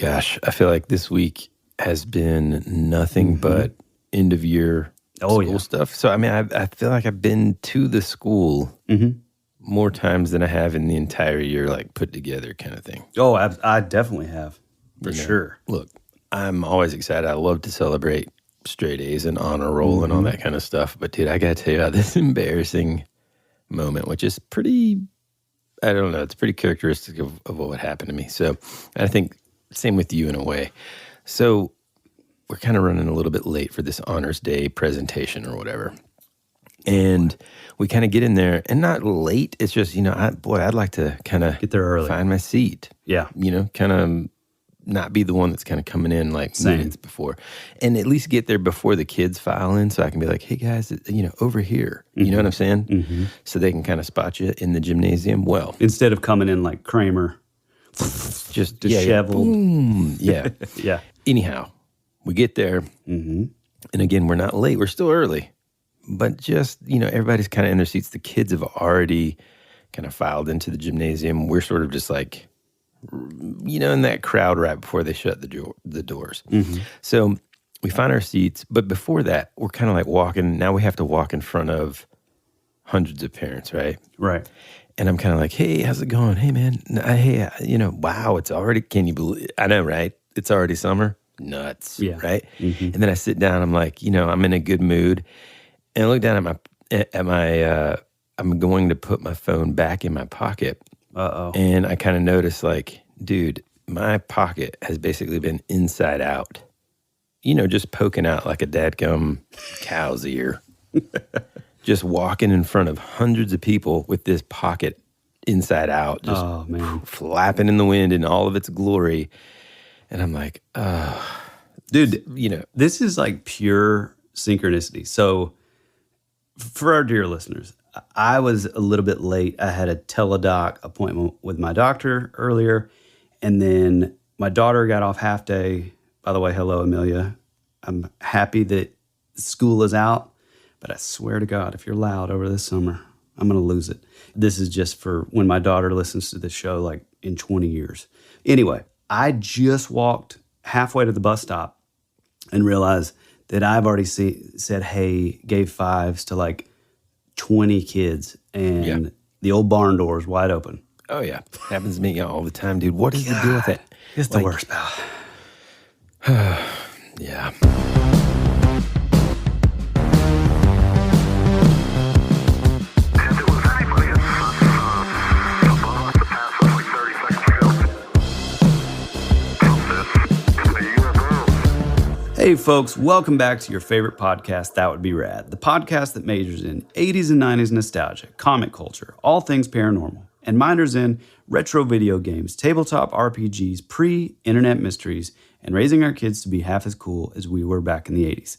gosh, I feel like this week has been nothing but end of year school stuff. So, I mean, I feel like I've been to the school more times than I have in the entire year, like put together kind of thing. Oh, I definitely have, for sure. Look, I'm always excited. I love to celebrate straight A's and honor roll and all that kind of stuff. But, dude, I got to tell you about this embarrassing moment, which is pretty, I don't know, it's pretty characteristic of what happened to me. So I think same with you in a way. So we're kind of running a little bit late for this Honors Day presentation or whatever. And we kind of get in there, and not late. It's just, I'd like to kind of get there early, find my seat. Yeah. Kind of not be the one that's kind of coming in like minutes before, and at least get there before the kids file in, so I can be like, hey guys, over here. You know what I'm saying? So they can kind of spot you in the gymnasium. Well, instead of coming in like Kramer, just disheveled. Yeah. Yeah. Anyhow, we get there, and again, we're not late. We're still early. But just, everybody's kind of in their seats. The kids have already kind of filed into the gymnasium. We're sort of just like, in that crowd right before they shut the doors. So we find our seats. But before that, we're kind of like walking. Now we have to walk in front of hundreds of parents, right? Right. And I'm kind of like, hey, how's it going? Hey, man. Hey, wow, it's already, can you believe, I know, right? It's already summer. Nuts, right? And then I sit down. I'm like, I'm in a good mood. And I look down at my I'm going to put my phone back in my pocket. And I kind of notice, like, dude, my pocket has basically been inside out. Just poking out like a dadgum cow's ear. Just walking in front of hundreds of people with this pocket inside out. Just flapping in the wind in all of its glory. And I'm like, dude, this is like pure synchronicity. So, for our dear listeners, I was a little bit late. I had a teledoc appointment with my doctor earlier, and then my daughter got off half day. By the way, hello, Amelia. I'm happy that school is out, but I swear to God, if you're loud over this summer, I'm going to lose it. This is just for when my daughter listens to this show, like in 20 years. Anyway, I just walked halfway to the bus stop and realized that I've already said, hey, gave fives to like 20 kids, and the old barn door is wide open. Oh, yeah. Happens to me all the time, dude. What is the deal with it? It's the worst, pal. Yeah. Hey folks, welcome back to your favorite podcast, That Would Be Rad, the podcast that majors in 80s and 90s nostalgia, comic culture, all things paranormal, and minors in retro video games, tabletop RPGs, pre-internet mysteries, and raising our kids to be half as cool as we were back in the 80s.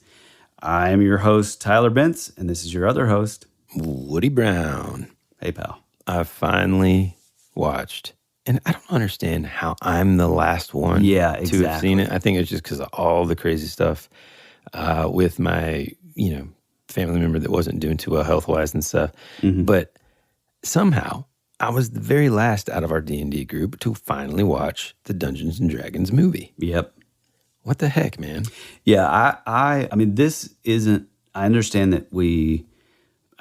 I am your host, Tyler Bentz, and this is your other host, Woody Brown. Hey, pal. I finally watched, and I don't understand how I'm the last one to have seen it. I think it's just because of all the crazy stuff with my, family member that wasn't doing too well health-wise and stuff. But somehow, I was the very last out of our D&D group to finally watch the Dungeons & Dragons movie. Yep. What the heck, man? Yeah, I mean, this isn't, I understand that we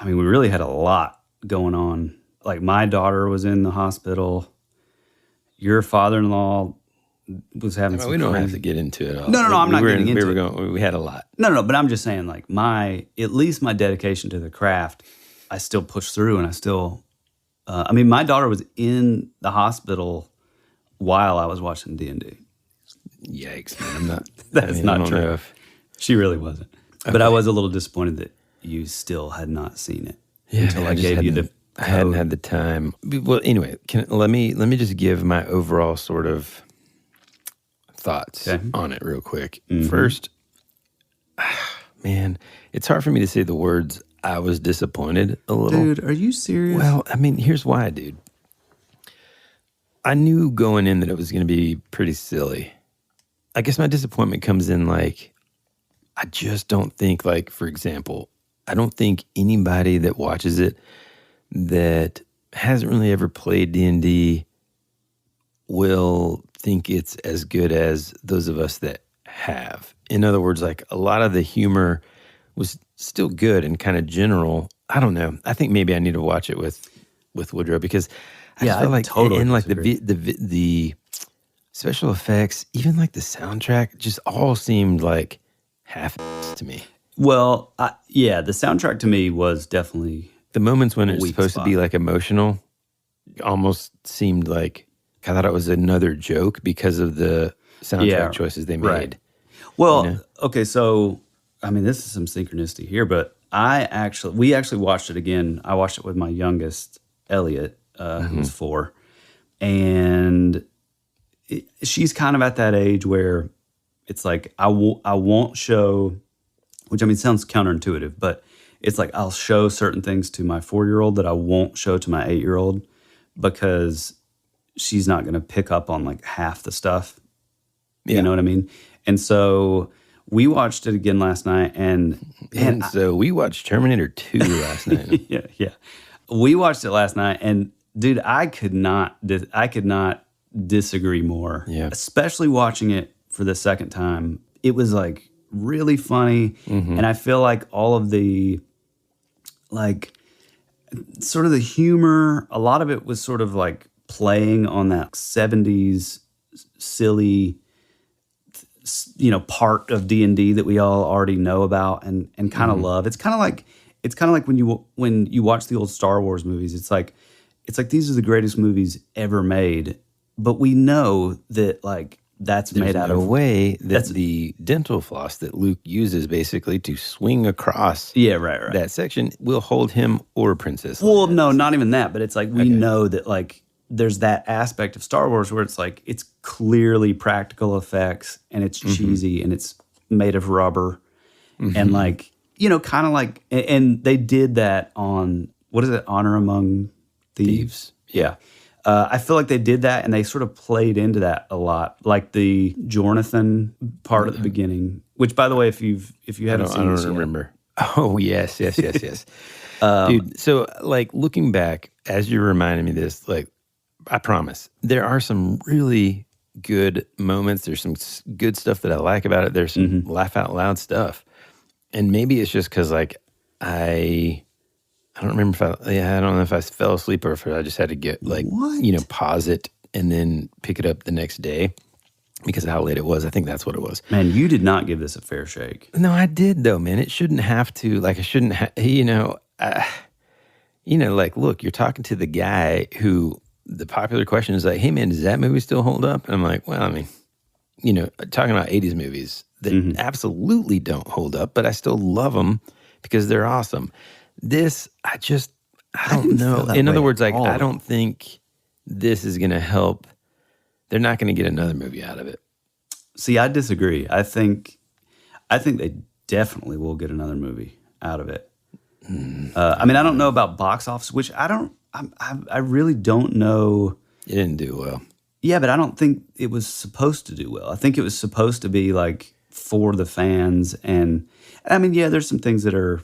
really had a lot going on. Like, my daughter was in the hospital. Your father-in-law was having some we don't crazy... have to get into it all. No, I'm not getting into it. We had a lot. No, but I'm just saying, like, at least my dedication to the craft, I still pushed through, and I still, my daughter was in the hospital while I was watching D&D. Yikes, man. I'm not... That's not true. She really wasn't. Okay. But I was a little disappointed that you still had not seen it until I gave you the... I hadn't had the time. Well, anyway, let me just give my overall sort of thoughts on it real quick. First, man, it's hard for me to say the words I was disappointed a little. Dude, are you serious? Well, here's why, dude. I knew going in that it was going to be pretty silly. I guess my disappointment comes in, like, I just don't think, like, for example, I don't think anybody that watches it that hasn't really ever played D&D will think it's as good as those of us that have. In other words, like a lot of the humor was still good and kind of general. I don't know. I think maybe I need to watch it with Woodrow because I just feel like totally and like disagree. the special effects, even like the soundtrack, just all seemed like half to me. Well, the soundtrack to me was definitely The moments when it's weak supposed to be spot. like emotional almost seemed like I thought it was another joke because of the soundtrack choices they made. Right. Well, okay, so I mean, this is some synchronicity here, but we actually watched it again. I watched it with my youngest, Elliot, who's 4, and she's kind of at that age where it's like I won't show, which I mean sounds counterintuitive, but it's like I'll show certain things to my 4-year-old that I won't show to my 8-year-old because she's not going to pick up on like half the stuff. You know what I mean? And so we watched it again last night, and so we watched Terminator 2 last night. yeah. We watched it last night, and dude, I could not disagree more. Yeah. Especially watching it for the second time. It was like really funny, and I feel like all of the like sort of the humor, a lot of it was sort of like playing on that 70s silly part of D&D that we all already know about and kind of love. It's kind of like when you watch the old Star Wars movies, it's like these are the greatest movies ever made, but we know that like that's There's made out no of way that the dental floss that Luke uses basically to swing across right. that section will hold him or Princess Leia. Well, no, not even that, but it's like we know that like there's that aspect of Star Wars where it's like it's clearly practical effects and it's cheesy and it's made of rubber and like kind of like and they did that on what is it, Honor Among Thieves? Yeah. I feel like they did that and they sort of played into that a lot, like the Jonathan part at the beginning. Which, by the way, if you haven't seen this yet, remember. Oh yes. Dude, so like looking back as you're reminding me this, like I promise there are some really good moments. There's some good stuff that I like about it. There's some laugh out loud stuff, and maybe it's just because like I don't remember if I don't know if I fell asleep or if I just had to get like pause it and then pick it up the next day because of how late it was. I think that's what it was. Man, you did not give this a fair shake. No, I did though, man. It shouldn't have to. Like I shouldn't. Like look, you're talking to the guy who. The popular question is like, hey man, does that movie still hold up? And I'm like, well, I mean, talking about 80s movies that absolutely don't hold up, but I still love them because they're awesome. This, I don't know. In other words, like, I don't think this is going to help. They're not going to get another movie out of it. See, I disagree. I think they definitely will get another movie out of it. I mean, I don't know about box office, which I really don't know. It didn't do well. Yeah, but I don't think it was supposed to do well. I think it was supposed to be like for the fans, and I mean, yeah, there's some things that are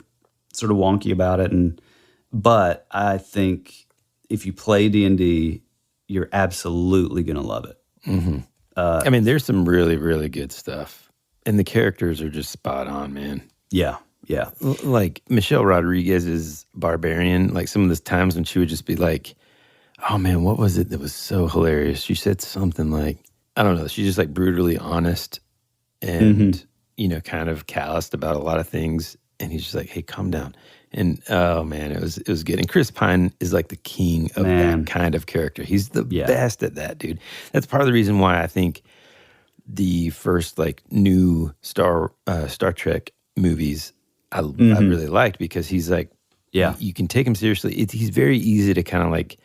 sort of wonky about it, but I think if you play D&D, you're absolutely gonna love it. I mean, there's some really, really good stuff, and the characters are just spot on, man. Yeah. Like Michelle Rodriguez's Barbarian, like some of the times when she would just be like, oh man, what was it that was so hilarious? She said something like, I don't know, she's just like brutally honest and, kind of calloused about a lot of things. And he's just like, hey, calm down. And oh man, it was good. And Chris Pine is like the king of that kind of character. He's the best at that, dude. That's part of the reason why I think the first like new Star Trek movies I really liked because he's like, you can take him seriously. He's very easy to kind of like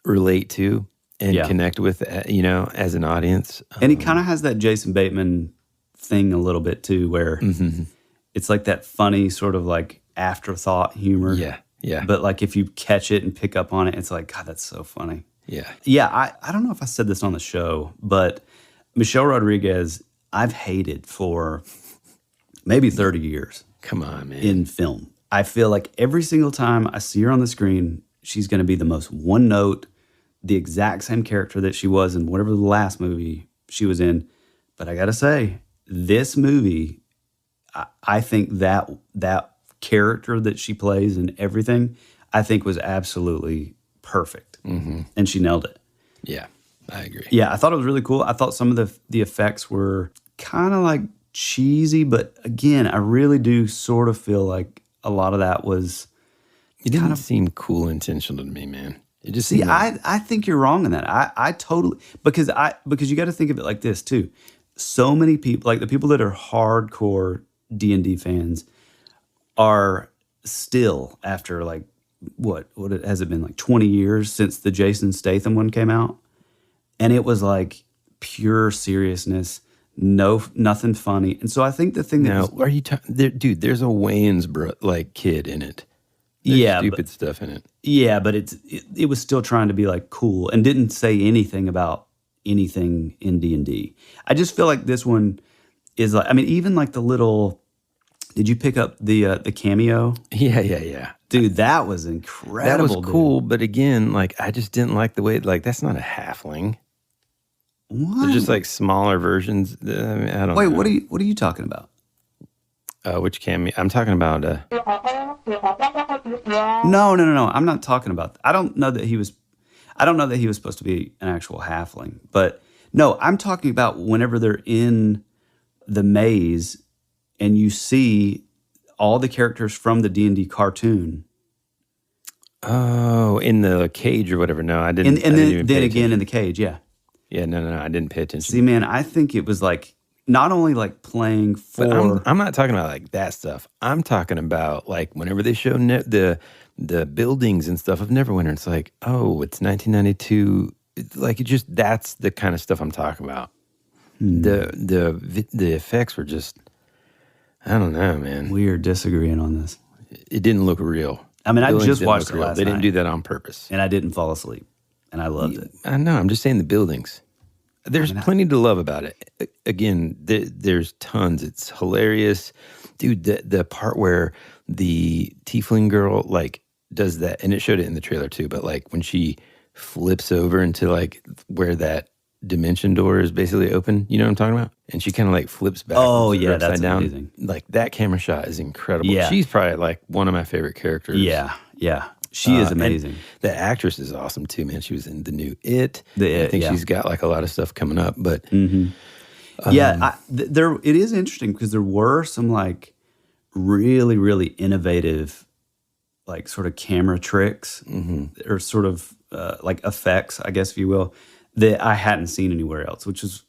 relate to and connect with, as an audience. And he kind of has that Jason Bateman thing a little bit too, where it's like that funny sort of like afterthought humor. Yeah. But like if you catch it and pick up on it, it's like, God, that's so funny. Yeah. I don't know if I said this on the show, but Michelle Rodriguez, I've hated for maybe 30 years. Come on, man. In film. I feel like every single time I see her on the screen, she's going to be the most one note, the exact same character that she was in whatever the last movie she was in. But I gotta say, this movie, I think that character that she plays and everything, I think was absolutely perfect. And she nailed it. Yeah, I agree. Yeah, I thought it was really cool. I thought some of the effects were kind of like cheesy, but again, I really do sort of feel like a lot of that was... It didn't seem cool intentional to me, man. It just See, I think you're wrong in that. I totally... Because you got to think of it like this, too. So many people, like the people that are hardcore D&D fans, are still, after like, what has it been, like 20 years since the Jason Statham one came out? And it was like pure seriousness, nothing funny. And so I think the thing that... Now, are you dude, there's a Wayans kid in it. There's stupid stuff in it. Yeah, but it was still trying to be like cool and didn't say anything about anything in D&D. I just feel like this one is like, I mean, even like the little... Did you pick up the cameo? Yeah. Dude, that was incredible. That was cool, but again, like I just didn't like the way, like that's not a halfling. What? They're just like smaller versions. I mean, I don't know. Wait, what are you talking about? Which cameo? I'm talking about... No. I'm not talking about... I don't know that he was supposed to be an actual halfling. But no, I'm talking about whenever they're in the maze and you see all the characters from the D&D cartoon. Oh, in the cage or whatever. No, I didn't. And then again in the cage, yeah. Yeah, no, I didn't pay attention. See, man, I think it was like not only like playing for... But I'm not talking about like that stuff. I'm talking about like whenever they show the buildings and stuff of Neverwinter, it's like, oh, it's 1992. Like it just, that's the kind of stuff I'm talking about. The effects were just, I don't know, man. We are disagreeing on this. It didn't look real. I mean, I just watched it last night. They didn't do that on purpose. And I didn't fall asleep. And I loved it. I know. I'm just saying the buildings. There's plenty to love about it. Again, there's tons. It's hilarious. Dude, the part where the tiefling girl, like, does that, and it showed it in the trailer too, but, like, when she flips over into, like, where that dimension door is basically open, you know what I'm talking about? And she kind of, like, flips back. Oh, yeah, that's down. Amazing. Like, that camera shot is incredible. Yeah. She's probably, like, one of my favorite characters. Yeah. She is amazing. The actress is awesome too, man. She was in the new It. I think she's got like a lot of stuff coming up, but it is interesting because there were some like really, really innovative, like sort of camera tricks or sort of like effects, I guess if you will, that I hadn't seen anywhere else. Which is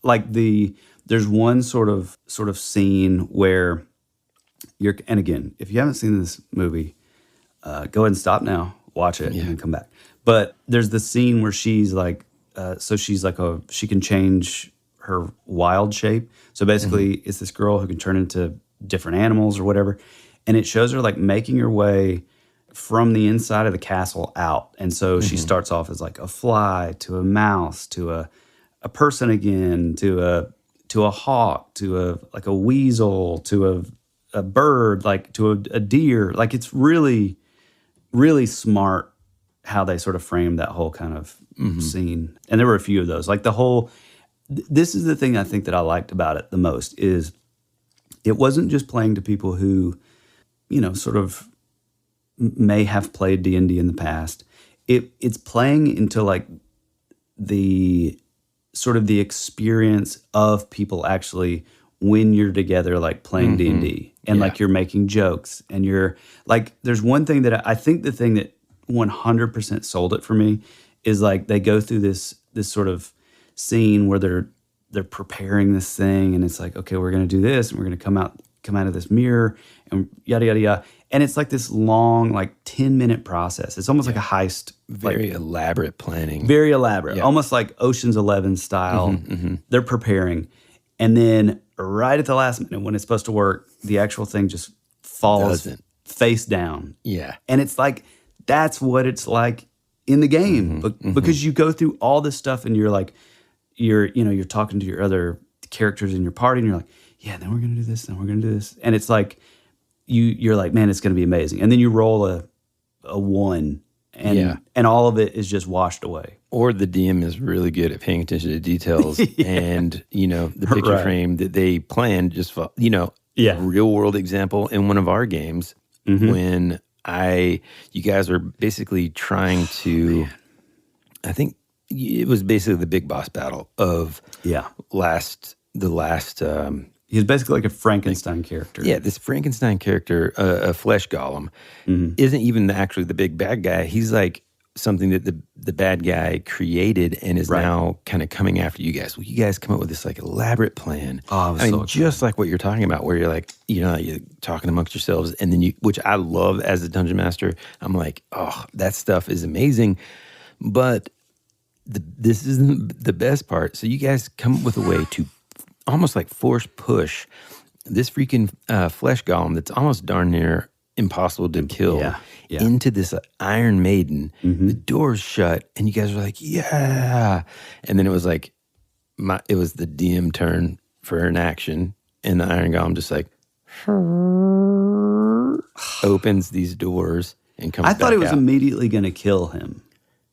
like there's one sort of scene where and again, if you haven't seen this movie. Go ahead and stop now, watch it, and then come back. But there's the scene where she's like, she can change her wild shape. So basically, it's this girl who can turn into different animals or whatever. And it shows her like making her way from the inside of the castle out. And so she starts off as like a fly to a mouse to a person again to a hawk to a weasel to a bird, like to a deer. Like it's really, really smart how they sort of framed that whole kind of scene. And there were a few of those. Like this is the thing I think that I liked about it the most is it wasn't just playing to people who, you know, sort of may have played D&D in the past. It's playing into like the sort of the experience of people actually when you're together, like playing D&D and like you're making jokes and you're like, there's one thing that I think the thing that 100% sold it for me is like they go through this sort of scene where they're preparing this thing and it's like, okay, we're going to do this and we're going to come out of this mirror and yada, yada, yada. And it's like this long, like 10-minute process. It's almost like a heist. Very elaborate planning. Very elaborate. Yeah. Almost like Ocean's 11 style. They're preparing. And then right at the last minute when it's supposed to work, the actual thing just falls face down. Yeah. And it's like, that's what it's like in the game. Because you go through all this stuff and you're like, you're talking to your other characters in your party and you're like, yeah, then we're going to do this, then we're going to do this. And it's like, you're like, man, it's going to be amazing. And then you roll a 1 and all of it is just washed away. Or the DM is really good at paying attention to details and, the picture frame that they planned just, real world example in one of our games when you guys are basically trying to, I think it was basically the big boss battle of the last. He's basically like a Frankenstein character. Yeah, this Frankenstein character, a flesh golem, isn't even actually the big bad guy. He's like something that the bad guy created and is now kind of coming after you guys. Well, you guys come up with this like elaborate plan. Oh, I mean, just like what you're talking about, where you're like, you're talking amongst yourselves, and then which I love as a dungeon master. I'm like, oh, that stuff is amazing, but this isn't the best part. So you guys come up with a way to almost like force push this freaking flesh golem that's almost darn near impossible to kill into this Iron Maiden. The door's shut, and you guys are like, yeah. And then it was like, it was the DM turn for an action, and the Iron Golem just like opens these doors and comes back out. I thought it was immediately going to kill him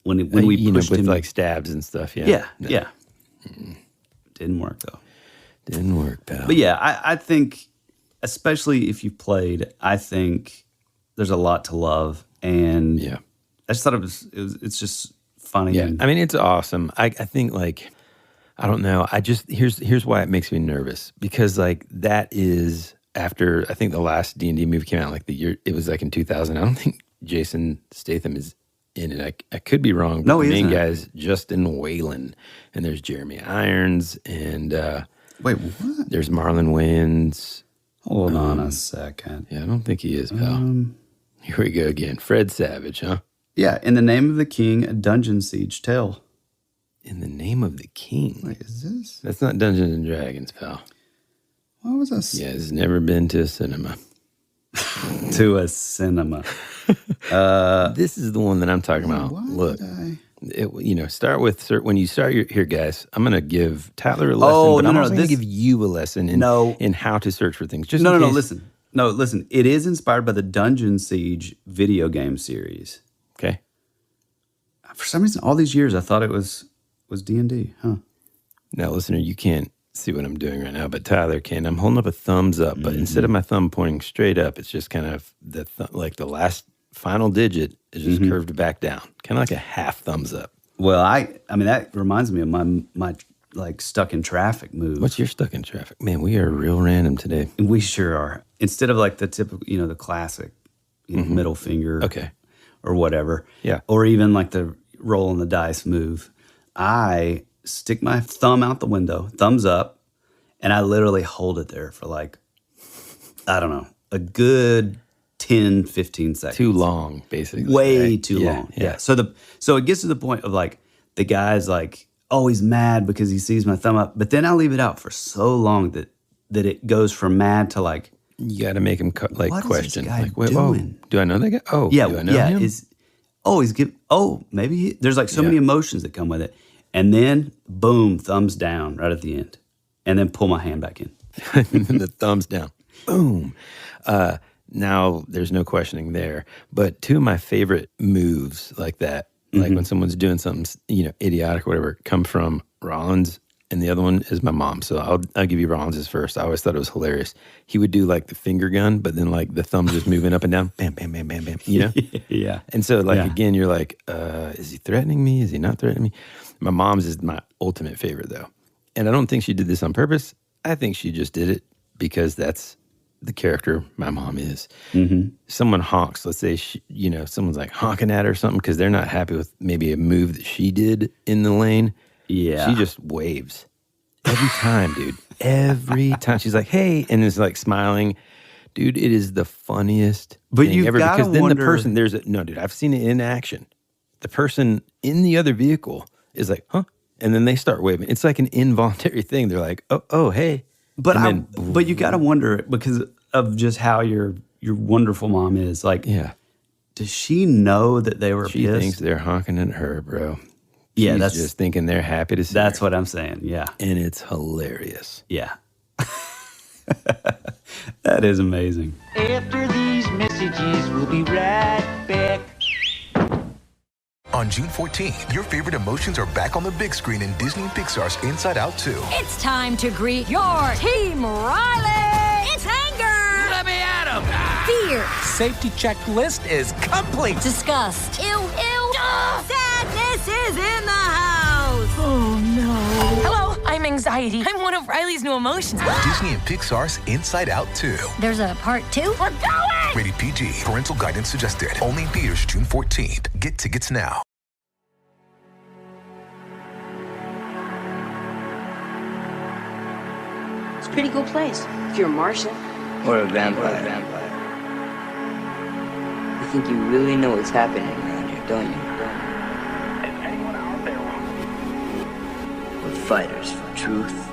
when we pushed with him. like stabs and stuff. Yeah. Didn't work though. Didn't work, pal. But yeah, I think, especially if you've played, I think there's a lot to love, and I just thought it's just funny. Yeah, I mean, it's awesome. I think like, I don't know. Here's why it makes me nervous, because like that is after I think the last D&D movie came out like the year it was like in 2000. I don't think Jason Statham is in it. I could be wrong. But the main guy is Justin Whalen, and there's Jeremy Irons and. Wait, what? There's Marlon Wayans. Hold on a second. Yeah, I don't think he is, pal. Here we go again. Fred Savage, huh? Yeah, In the Name of the King, a Dungeon Siege tale. In the Name of the King? Wait, is this? That's not Dungeons and Dragons, pal. What was this? Yeah, it's never been to a cinema. To a cinema. This is the one that I'm talking about. Look. Start with when you start here, guys. I'm going to give Tyler a lesson, but I'm also going to give you a lesson in how to search for things. Just listen. It is inspired by the Dungeon Siege video game series. Okay. For some reason, all these years, I thought it was D&D. Huh? Now, listener, you can't see what I'm doing right now, but Tyler can. I'm holding up a thumbs up, but instead of my thumb pointing straight up, it's just kind of like the last final digit is just curved back down, kind of like a half thumbs up. Well, I mean that reminds me of my like stuck in traffic move. What's your stuck in traffic? Man, we are real random today. We sure are. Instead of like the typical, the classic middle finger, or whatever, or even like the rolling the dice move, I stick my thumb out the window, thumbs up, and I literally hold it there for like, I don't know, a good 10, 15 seconds. Too long, basically. Way too long. Yeah. So it gets to the point of like, the guy's like, oh, he's mad because he sees my thumb up. But then I leave it out for so long that it goes from mad to like. You got to make him what question. Is this guy like, wait, doing? Oh, do I know that guy? Oh, yeah. Do I know him? Maybe there's like so many emotions that come with it. And then, boom, thumbs down right at the end. And then pull my hand back in. And then the thumbs down. Boom. Now, there's no questioning there. But two of my favorite moves like that, like when someone's doing something, idiotic or whatever, come from Rollins, and the other one is my mom. So I'll give you Rollins's first. I always thought it was hilarious. He would do like the finger gun, but then like the thumb just moving up and down, bam, bam, bam, bam, bam, Yeah. And so again, you're like, is he threatening me? Is he not threatening me? My mom's is my ultimate favorite though. And I don't think she did this on purpose. I think she just did it because that's the character my mom is. Someone honks, let's say someone's like honking at her or something because they're not happy with maybe a move that she did in the lane. Yeah. She just waves every time, dude. Every time she's like, hey, and is like smiling. Dude, it is the funniest thing ever because then the person dude, I've seen it in action. The person in the other vehicle is like, huh? And then they start waving. It's like an involuntary thing. They're like, oh, hey. But you got to wonder because of just how your wonderful mom is. Like, does she know that they were pissed? She thinks they're honking at her, bro. Yeah, She's just thinking they're happy to see That's her. what I'm saying, yeah. And it's hilarious. Yeah. That is amazing. After these messages, we'll be right back. On June 14th, your favorite emotions are back on the big screen in Disney and Pixar's Inside Out 2. It's time to greet your Team Riley. It's anger. Let me at him. Fear. Safety checklist is complete. Disgust. Ew. Sadness is in the house. Oh, no. Hello, I'm anxiety. I'm one of Riley's new emotions. Disney and Pixar's Inside Out 2. There's a part 2? We're going! Rated PG. Parental guidance suggested. Only in theaters June 14th. Get tickets now. It's a pretty cool place if you're a Martian. Or a vampire. You think you really know what's happening around here, don't you? We're fighters for truth,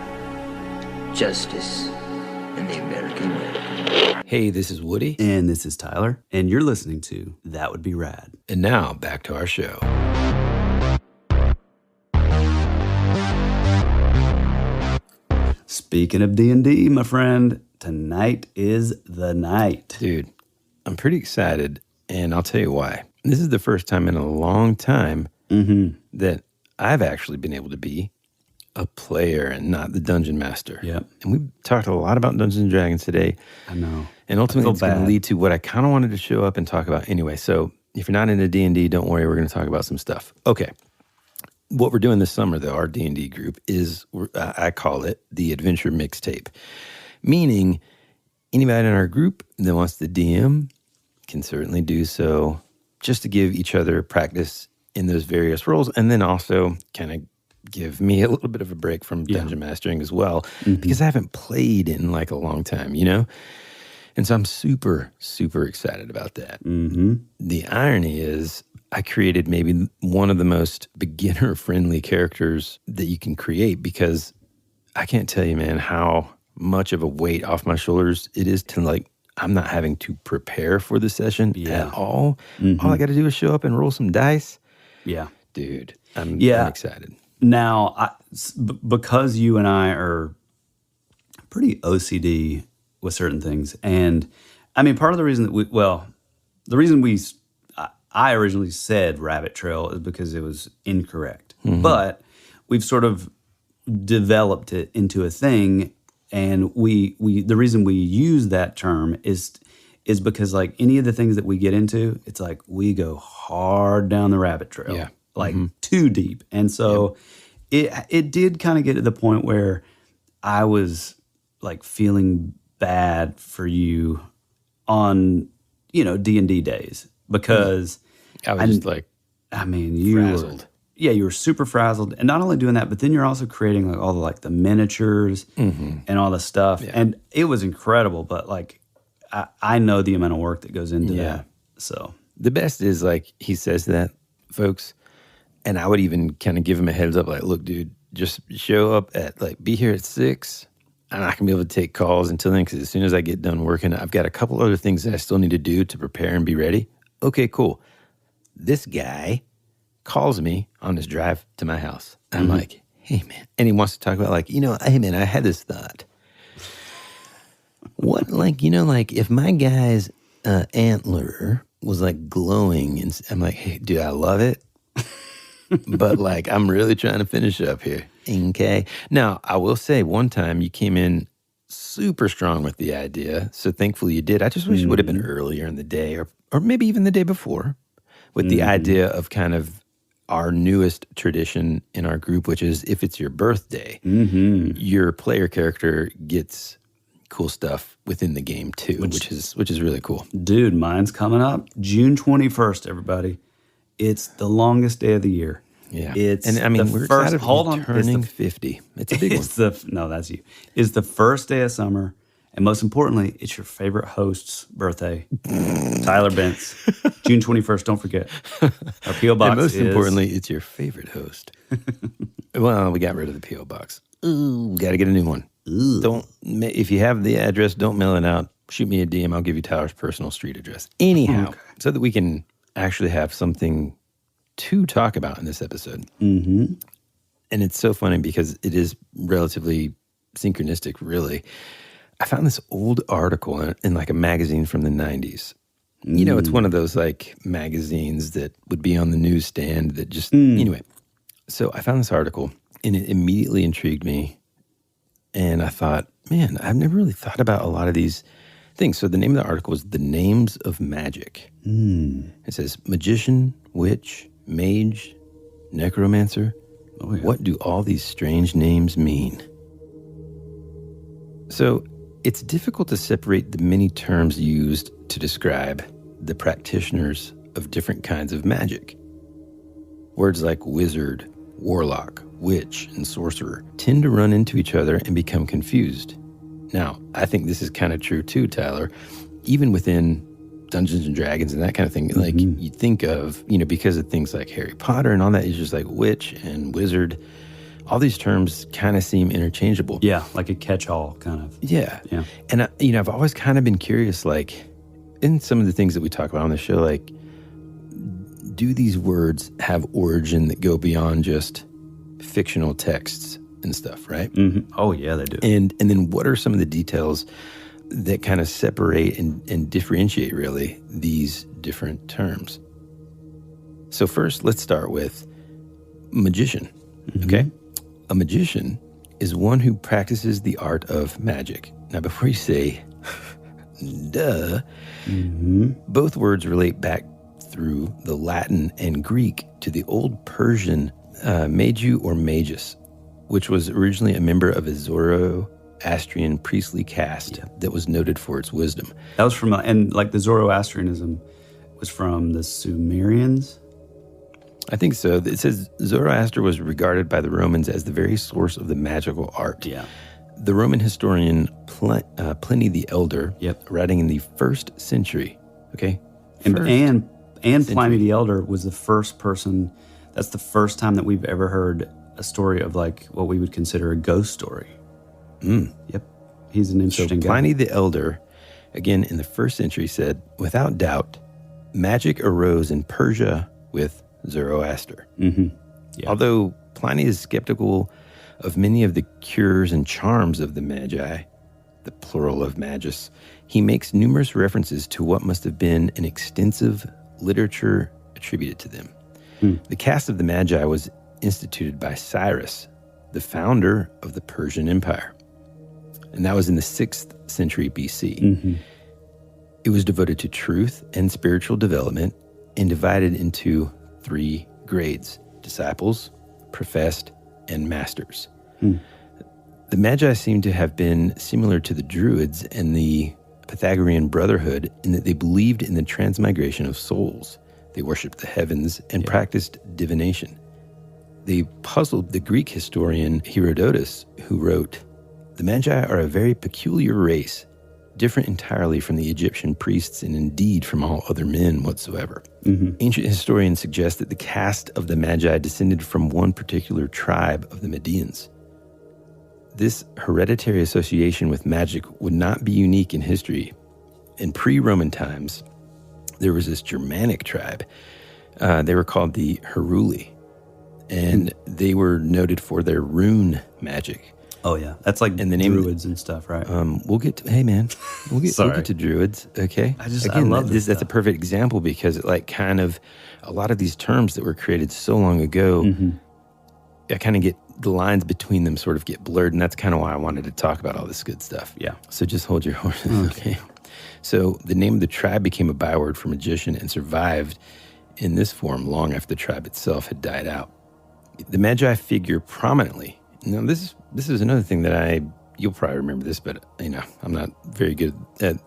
justice, and the American way. Hey, this is Woody. And this is Tyler. And you're listening to That Would Be Rad. And now, back to our show. Speaking of D&D, my friend, tonight is the night. Dude, I'm pretty excited, and I'll tell you why. This is the first time in a long time that I've actually been able to be a player and not the dungeon master. Yeah. And we've talked a lot about Dungeons and Dragons today. I know. And ultimately, it's going to lead to what I kind of wanted to show up and talk about anyway. So if you're not into D&D, don't worry. We're going to talk about some stuff. Okay. What we're doing this summer, though, our D&D group, is I call it the Adventure Mixtape. Meaning, anybody in our group that wants to DM can certainly do so just to give each other practice in those various roles, and then also kind of give me a little bit of a break from dungeon mastering as well, because I haven't played in like a long time, you know? And so I'm super, super excited about that. The irony is I created maybe one of the most beginner-friendly characters that you can create, because I can't tell you, man, how much of a weight off my shoulders it is to, like, I'm not having to prepare for the session at all. All I got to do is show up and roll some dice. Yeah. Dude, I'm excited. Now, because you and I are pretty OCD with certain things, and I mean, part of the reason that I originally said rabbit trail is because it was incorrect. But we've sort of developed it into a thing, and the reason we use that term is because, like, any of the things that we get into, it's like we go hard down the rabbit trail, too deep. And so it did kind of get to the point where I was like feeling bad for you on, D&D days, because I was just like, you frazzled. You were super frazzled. And not only doing that, but then you're also creating like all the miniatures and all the stuff. Yeah. And it was incredible, but like I know the amount of work that goes into that. So the best is, like, he says that, folks, and I would even kind of give him a heads up, like, look, dude, just show up at, like, be here at 6, and I can be able to take calls until then, because as soon as I get done working, I've got a couple other things that I still need to do to prepare and be ready. Okay, cool. This guy calls me on his drive to my house. I'm like, hey, man. And he wants to talk about, like, hey, man, I had this thought. What, like, if my guy's antler was, like, glowing, and I'm like, hey, dude, I love it. But, like, I'm really trying to finish up here. Okay. Now, I will say, one time you came in super strong with the idea, so thankfully you did. I just wish it would have been earlier in the day, or maybe even the day before, with the idea of kind of our newest tradition in our group, which is, if it's your birthday, your player character gets cool stuff within the game too, which is really cool. Dude, mine's coming up June 21st, everybody. It's the longest day of the year. Yeah. It's we're excited turning 50. It's a big one. No, that's you. It's the first day of summer, and most importantly, it's your favorite host's birthday, Tyler Bentz. June 21st, don't forget. Our P.O. Box and most importantly, it's your favorite host. Well, we got rid of the P.O. Box. Ooh, we got to get a new one. Ooh. If you have the address, don't mail it out. Shoot me a DM. I'll give you Tyler's personal street address. Anyhow, so that we can actually have something to talk about in this episode. And it's so funny because it is relatively synchronistic, really. I found this old article in like a magazine from the 90s. You know, it's one of those like magazines that would be on the newsstand that just, anyway. So I found this article and it immediately intrigued me. And I thought, man, I've never really thought about a lot of these things. So the name of the article is The Names of Magic. It says magician, witch, mage, necromancer. Oh, yeah. What do all these strange names mean? So it's difficult to separate the many terms used to describe the practitioners of different kinds of magic. Words like wizard, warlock, witch, and sorcerer tend to run into each other and become confused. Now, I think this is kind of true too, Tyler. Even within Dungeons and Dragons and that kind of thing, like you think of, you know, because of things like Harry Potter and all that, it's just like witch and wizard. All these terms kind of seem interchangeable. Yeah, like a catch-all kind of. Yeah. And, you know, I've always kind of been curious, like, in some of the things that we talk about on the show, like, do these words have origin that go beyond just fictional texts and stuff, right? Oh, yeah, they do. And then what are some of the details that kind of separate and differentiate, really, these different terms? So first, let's start with magician, okay? A magician is one who practices the art of magic. Now, before you say, duh, both words relate back through the Latin and Greek to the old Persian maju or magus, which was originally a member of a Zoroastrian priestly caste that was noted for its wisdom. That was from, and like the Zoroastrianism was from the Sumerians? I think so. It says Zoroaster was regarded by the Romans as the very source of the magical art. Yeah. The Roman historian Pliny the Elder, writing in the 1st century, okay? And Pliny the Elder was the first person, that's the first time that we've ever heard a story of like what we would consider a ghost story. Yep. He's an interesting guy. Pliny the Elder, again in the 1st century, said, without doubt, magic arose in Persia with Zoroaster. Although Pliny is skeptical of many of the cures and charms of the Magi, the plural of magus, he makes numerous references to what must have been an extensive literature attributed to them. The caste of the Magi was instituted by Cyrus, the founder of the Persian Empire. And that was in the 6th century BC. It was devoted to truth and spiritual development and divided into 3 grades: disciples, professed, and masters. The Magi seem to have been similar to the Druids and the Pythagorean Brotherhood in that they believed in the transmigration of souls. They worshipped the heavens and practiced divination. They puzzled the Greek historian Herodotus, who wrote, "The Magi are a very peculiar race, different entirely from the Egyptian priests and indeed from all other men whatsoever." Ancient historians suggest that the caste of the Magi descended from one particular tribe of the Medians. This hereditary association with magic would not be unique in history. In pre-Roman times, there was this Germanic tribe. They were called the Heruli, and they were noted for their rune magic. Oh, yeah. That's like and the name Druids and stuff, right? We'll get to, hey, man, we'll get to Druids, okay? I love this. That's a perfect example because it like kind of, a lot of these terms that were created so long ago, I kind of get, the lines between them sort of get blurred, and that's kind of why I wanted to talk about all this good stuff. Yeah. So just hold your horses, okay? So the name of the tribe became a byword for magician and survived in this form long after the tribe itself had died out. The Magi figure prominently. Now, this is another thing that you'll probably remember this, but, you know, I'm not very good at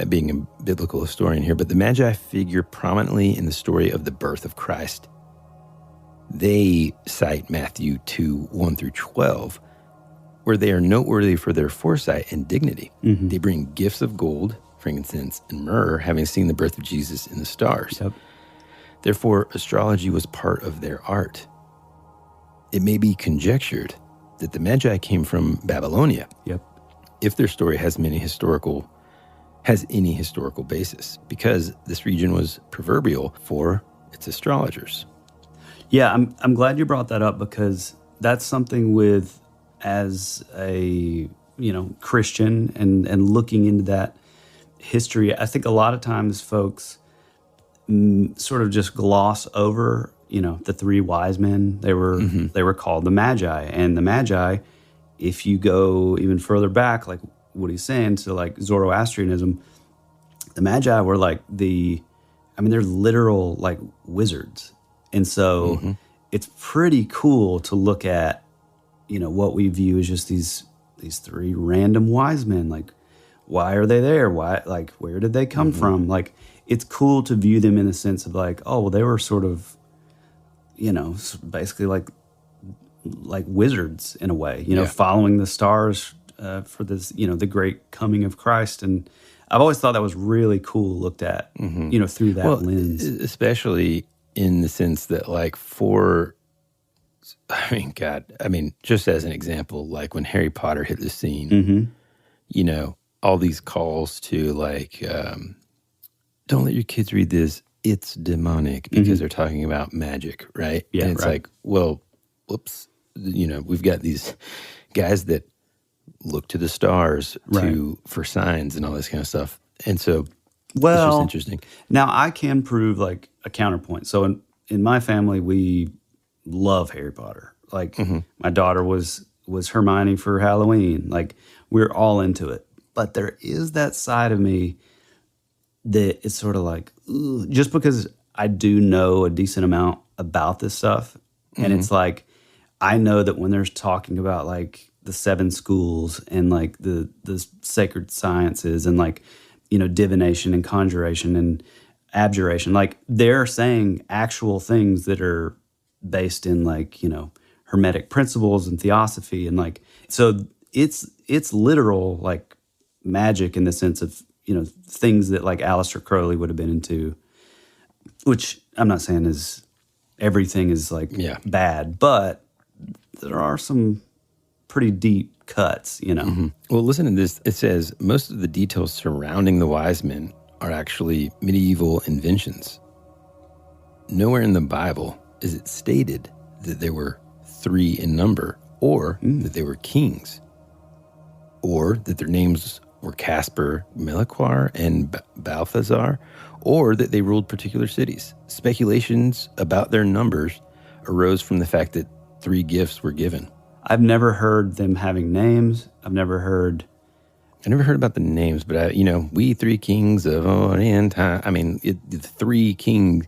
being a biblical historian here, but the Magi figure prominently in the story of the birth of Christ. They cite Matthew 2:1-12, where they are noteworthy for their foresight and dignity. They bring gifts of gold, frankincense, and myrrh, having seen the birth of Jesus in the stars. Therefore, astrology was part of their art. It may be conjectured that the Magi came from Babylonia, if their story has any historical basis, because this region was proverbial for its astrologers. Yeah, I'm glad you brought that up because that's something with, as a, Christian and looking into that history, I think a lot of times folks sort of just gloss over, the three wise men. They were called the Magi, and the Magi, if you go even further back, like what he's saying, to like Zoroastrianism, the Magi were like they're literal like wizards. And so it's pretty cool to look at, what we view as just these three random wise men. Like, why are they there? Why, like, where did they come from? Like, it's cool to view them in the sense of like, oh, well, they were sort of, basically like wizards in a way, following the stars for this, the great coming of Christ. And I've always thought that was really cool looked at, through that lens. Especially in the sense that like just as an example, like when Harry Potter hit the scene, all these calls to like, don't let your kids read this. It's demonic because they're talking about magic, right? Yeah, and it's like, well, whoops, we've got these guys that look to the stars for signs and all this kind of stuff. And so it's just interesting. Now I can prove like a counterpoint. So in my family, we love Harry Potter. Like my daughter was Hermione for Halloween. Like we're all into it. But there is that side of me that it's sort of like, ooh, just because I do know a decent amount about this stuff. And it's like, I know that when there's talking about like the 7 schools and like the sacred sciences and like, divination and conjuration and abjuration, like they're saying actual things that are based in like, hermetic principles and theosophy. And like, so it's literal like magic in the sense of, things that like Aleister Crowley would have been into, which I'm not saying is everything is like bad, but there are some pretty deep cuts, Well, listen to this. It says most of the details surrounding the wise men are actually medieval inventions. Nowhere in the Bible is it stated that there were 3 in number, or that they were kings, or that their names were Caspar, Melchior, and Balthazar, or that they ruled particular cities. Speculations about their numbers arose from the fact that 3 gifts were given. I've never heard them having names. I never heard about the names, but we 3 kings of Orient. The 3 king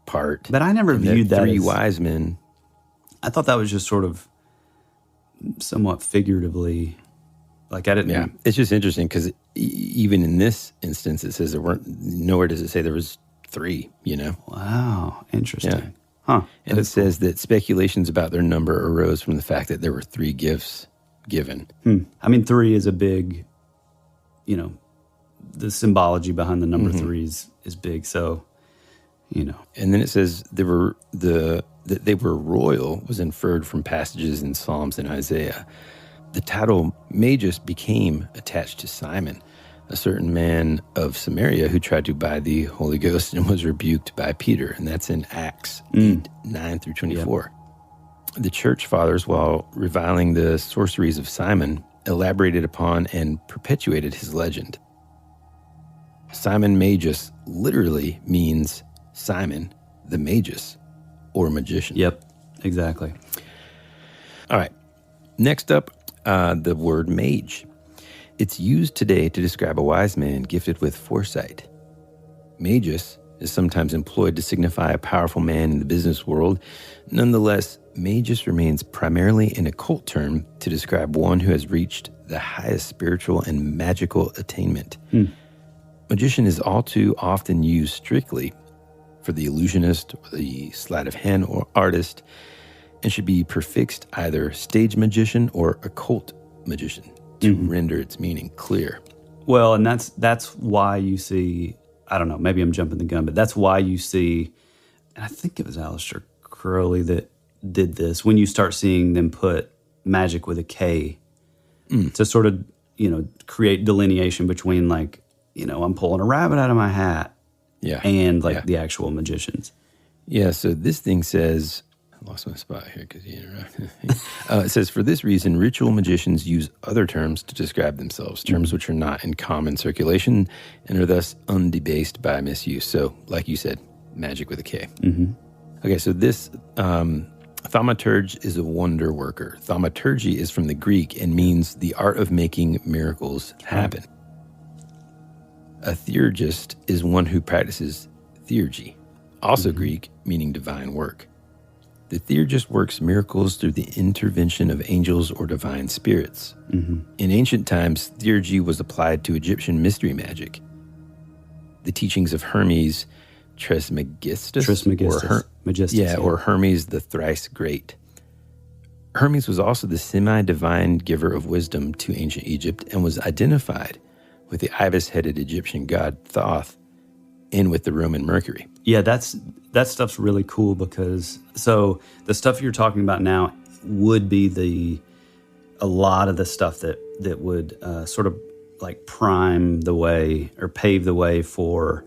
part. But I never viewed that 3 as wise men. I thought that was just sort of somewhat figuratively. Like I didn't. Yeah, it's just interesting because even in this instance, it says there weren't. Nowhere does it say there was 3. Wow, interesting. Yeah. Huh. And it says that speculations about their number arose from the fact that there were 3 gifts given. 3 is a big, the symbology behind the number 3 is big. So, And then it says that they were royal was inferred from passages in Psalms and Isaiah. The title Magus became attached to Simon, a certain man of Samaria who tried to buy the Holy Ghost and was rebuked by Peter. And that's in Acts 8, 9 through 24. Yep. The church fathers, while reviling the sorceries of Simon, elaborated upon and perpetuated his legend. Simon Magus literally means Simon the Magus, or magician. Yep, exactly. All right. Next up, the word mage. It's used today to describe a wise man gifted with foresight. Magus is sometimes employed to signify a powerful man in the business world. Nonetheless, magus remains primarily an occult term to describe one who has reached the highest spiritual and magical attainment. Magician is all too often used strictly for the illusionist or the sleight of hand or artist, and should be prefixed either stage magician or occult magician to render its meaning clear. Well, and that's why you see, I don't know, maybe I'm jumping the gun, but that's why you see, and I think it was Aleister Crowley that did this, when you start seeing them put magic with a K to sort of, create delineation between like, I'm pulling a rabbit out of my hat and like the actual magicians. Yeah, so this thing says, lost my spot here because you interrupted. It says, for this reason, ritual magicians use other terms to describe themselves, terms which are not in common circulation and are thus undebased by misuse. So, like you said, magic with a K. Mm-hmm. Okay, so this thaumaturge is a wonder worker. Thaumaturgy is from the Greek and means the art of making miracles happen. A theurgist is one who practices theurgy, also Greek, meaning divine work. The theurgist works miracles through the intervention of angels or divine spirits. Mm-hmm. In ancient times, theurgy was applied to Egyptian mystery magic. The teachings of Hermes Trismegistus, or Hermes the Thrice Great. Hermes was also the semi-divine giver of wisdom to ancient Egypt and was identified with the ibis-headed Egyptian god Thoth and with the Roman Mercury. Yeah, that stuff's really cool because so the stuff you're talking about now would be a lot of the stuff that would sort of like prime the way or pave the way for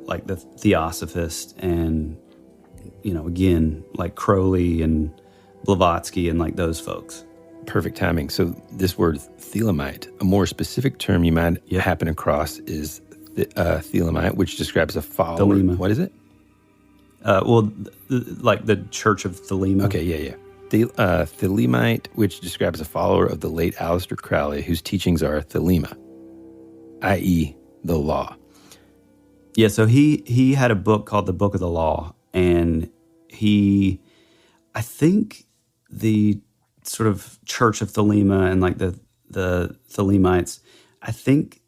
like the Theosophist and, you know, again, like Crowley and Blavatsky and like those folks. Perfect timing. So this word Thelemite, a more specific term you might happen across is Thelemite, which describes a follower. Thelema. What is it? Like the Church of Thelema. Okay, yeah. Thelemite, which describes a follower of the late Aleister Crowley, whose teachings are Thelema, i.e. the law. Yeah, so he had a book called The Book of the Law, and I think the sort of Church of Thelema and like the Thelemites, I think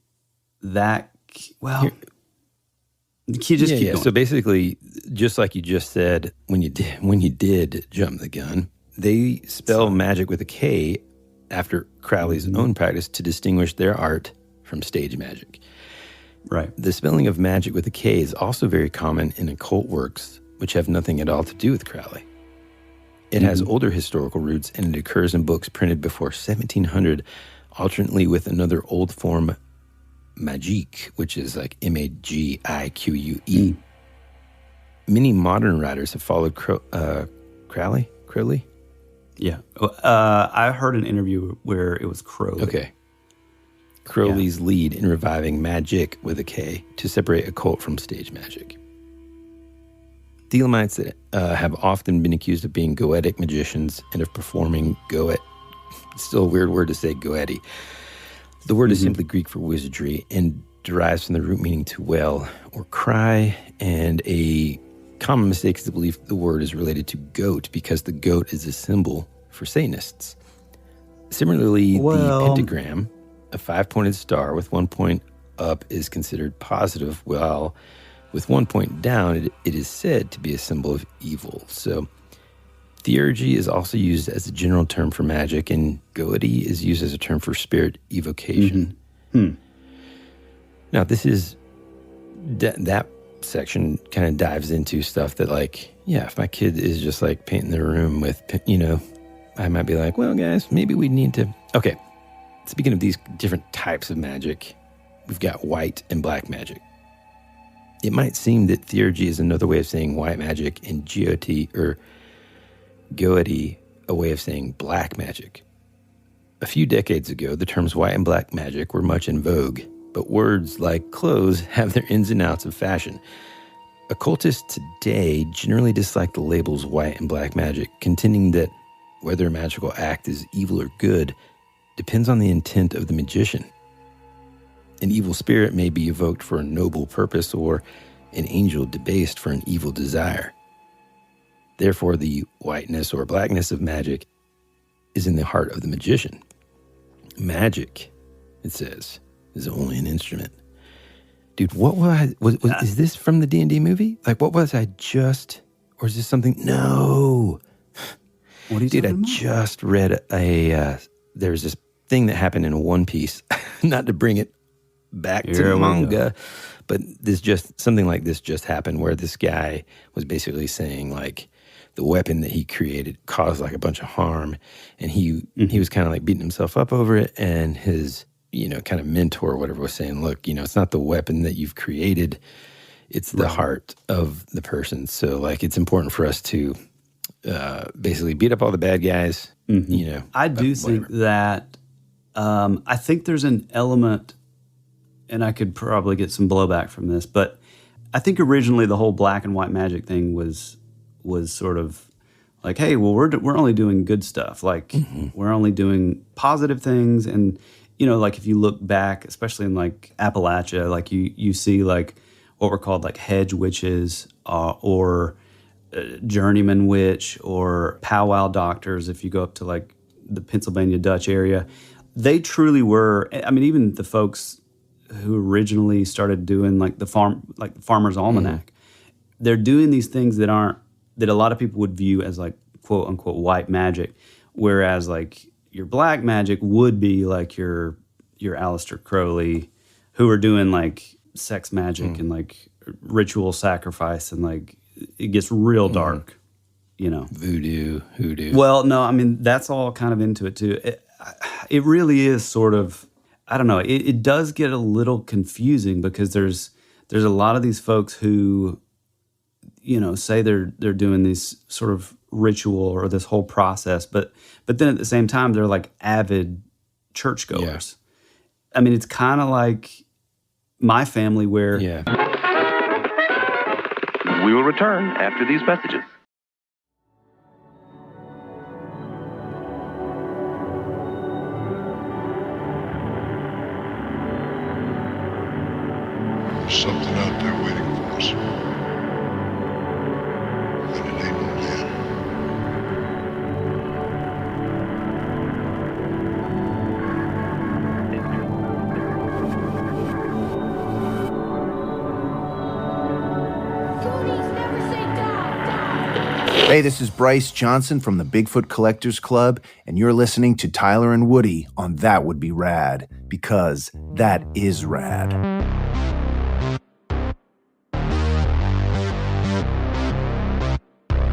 that, well, keep going. So basically, just like you just said, when you did jump the gun, they spell magic with a K after Crowley's own practice to distinguish their art from stage magic. Right. The spelling of magic with a K is also very common in occult works, which have nothing at all to do with Crowley. It has older historical roots, and it occurs in books printed before 1700, alternately with another old form, magique, which is like Magique. Many modern writers have followed Crowley? Yeah. I heard an interview where it was Crowley. Okay. Crowley's lead in reviving magic with a K to separate occult from stage magic. Thelemites have often been accused of being goetic magicians and of performing goet. It's still a weird word to say, goeti. The word is simply Greek for wizardry and derives from the root meaning to wail or cry, and a common mistake is to believe the word is related to goat because the goat is a symbol for Satanists. Similarly, the pentagram, a 5-pointed star with 1 point up, is considered positive, while with 1 point down, it is said to be a symbol of evil. So theurgy is also used as a general term for magic, and goety is used as a term for spirit evocation. Now, this is that section kind of dives into stuff that, like, yeah, if my kid is just like painting their room with, you know, I might be like, well, guys, maybe we need to. Okay, speaking of these different types of magic, we've got white and black magic. It might seem that theurgy is another way of saying white magic, and goety a way of saying black magic. A few decades ago, the terms white and black magic were much in vogue, but words like clothes have their ins and outs of fashion. Occultists today generally dislike the labels white and black magic, contending that whether a magical act is evil or good depends on the intent of the magician. An evil spirit may be evoked for a noble purpose, or an angel debased for an evil desire. Therefore, the whiteness or blackness of magic is in the heart of the magician. Magic, it says, is only an instrument. Dude, what is this from the D&D movie? Like, what was I just, or is this something? No. What are you talking about? I just read there's this thing that happened in One Piece, not to bring it back to manga, but something like this just happened where this guy was basically saying, like, the weapon that he created caused like a bunch of harm, and he was kind of like beating himself up over it, and his, you know, kind of mentor or whatever was saying, look, you know, it's not the weapon that you've created, it's the heart of the person. So, like, it's important for us to basically beat up all the bad guys. You know, I do think that I think there's an element, and I could probably get some blowback from this, but I think originally the whole black and white magic thing was sort of like, hey, well, we're only doing good stuff. Like we're only doing positive things. And, you know, like if you look back, especially in like Appalachia, like you see like what were called like hedge witches or journeyman witch or powwow doctors. If you go up to like the Pennsylvania Dutch area, they truly were. I mean, even the folks who originally started doing like the Farmer's Almanac, they're doing these things that a lot of people would view as like quote unquote white magic, whereas like your black magic would be like your Aleister Crowley, who are doing like sex magic and like ritual sacrifice, and like it gets real dark, you know. Voodoo, hoodoo. Well, no, I mean that's all kind of into it too. It really is sort of, I don't know. It does get a little confusing because there's a lot of these folks who, you know, say they're doing these sort of ritual or this whole process, but then at the same time they're like avid churchgoers. Yeah. I mean, it's kind of like my family where. Yeah. We will return after these messages. There's something out there waiting for us. And it ain't no man. Hey, this is Bryce Johnson from the Bigfoot Collectors Club, and you're listening to Tyler and Woody on That Would Be Rad, because that is rad.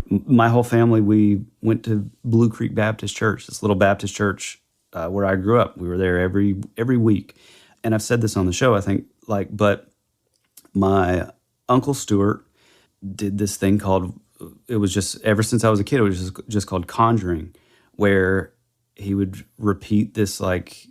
My whole family, we went to Blue Creek Baptist Church, this little Baptist church where I grew up. We were there every week. And I've said this on the show, I think, like, but my Uncle Stuart did this thing called, it was just, ever since I was a kid, it was just called conjuring, where he would repeat this, like,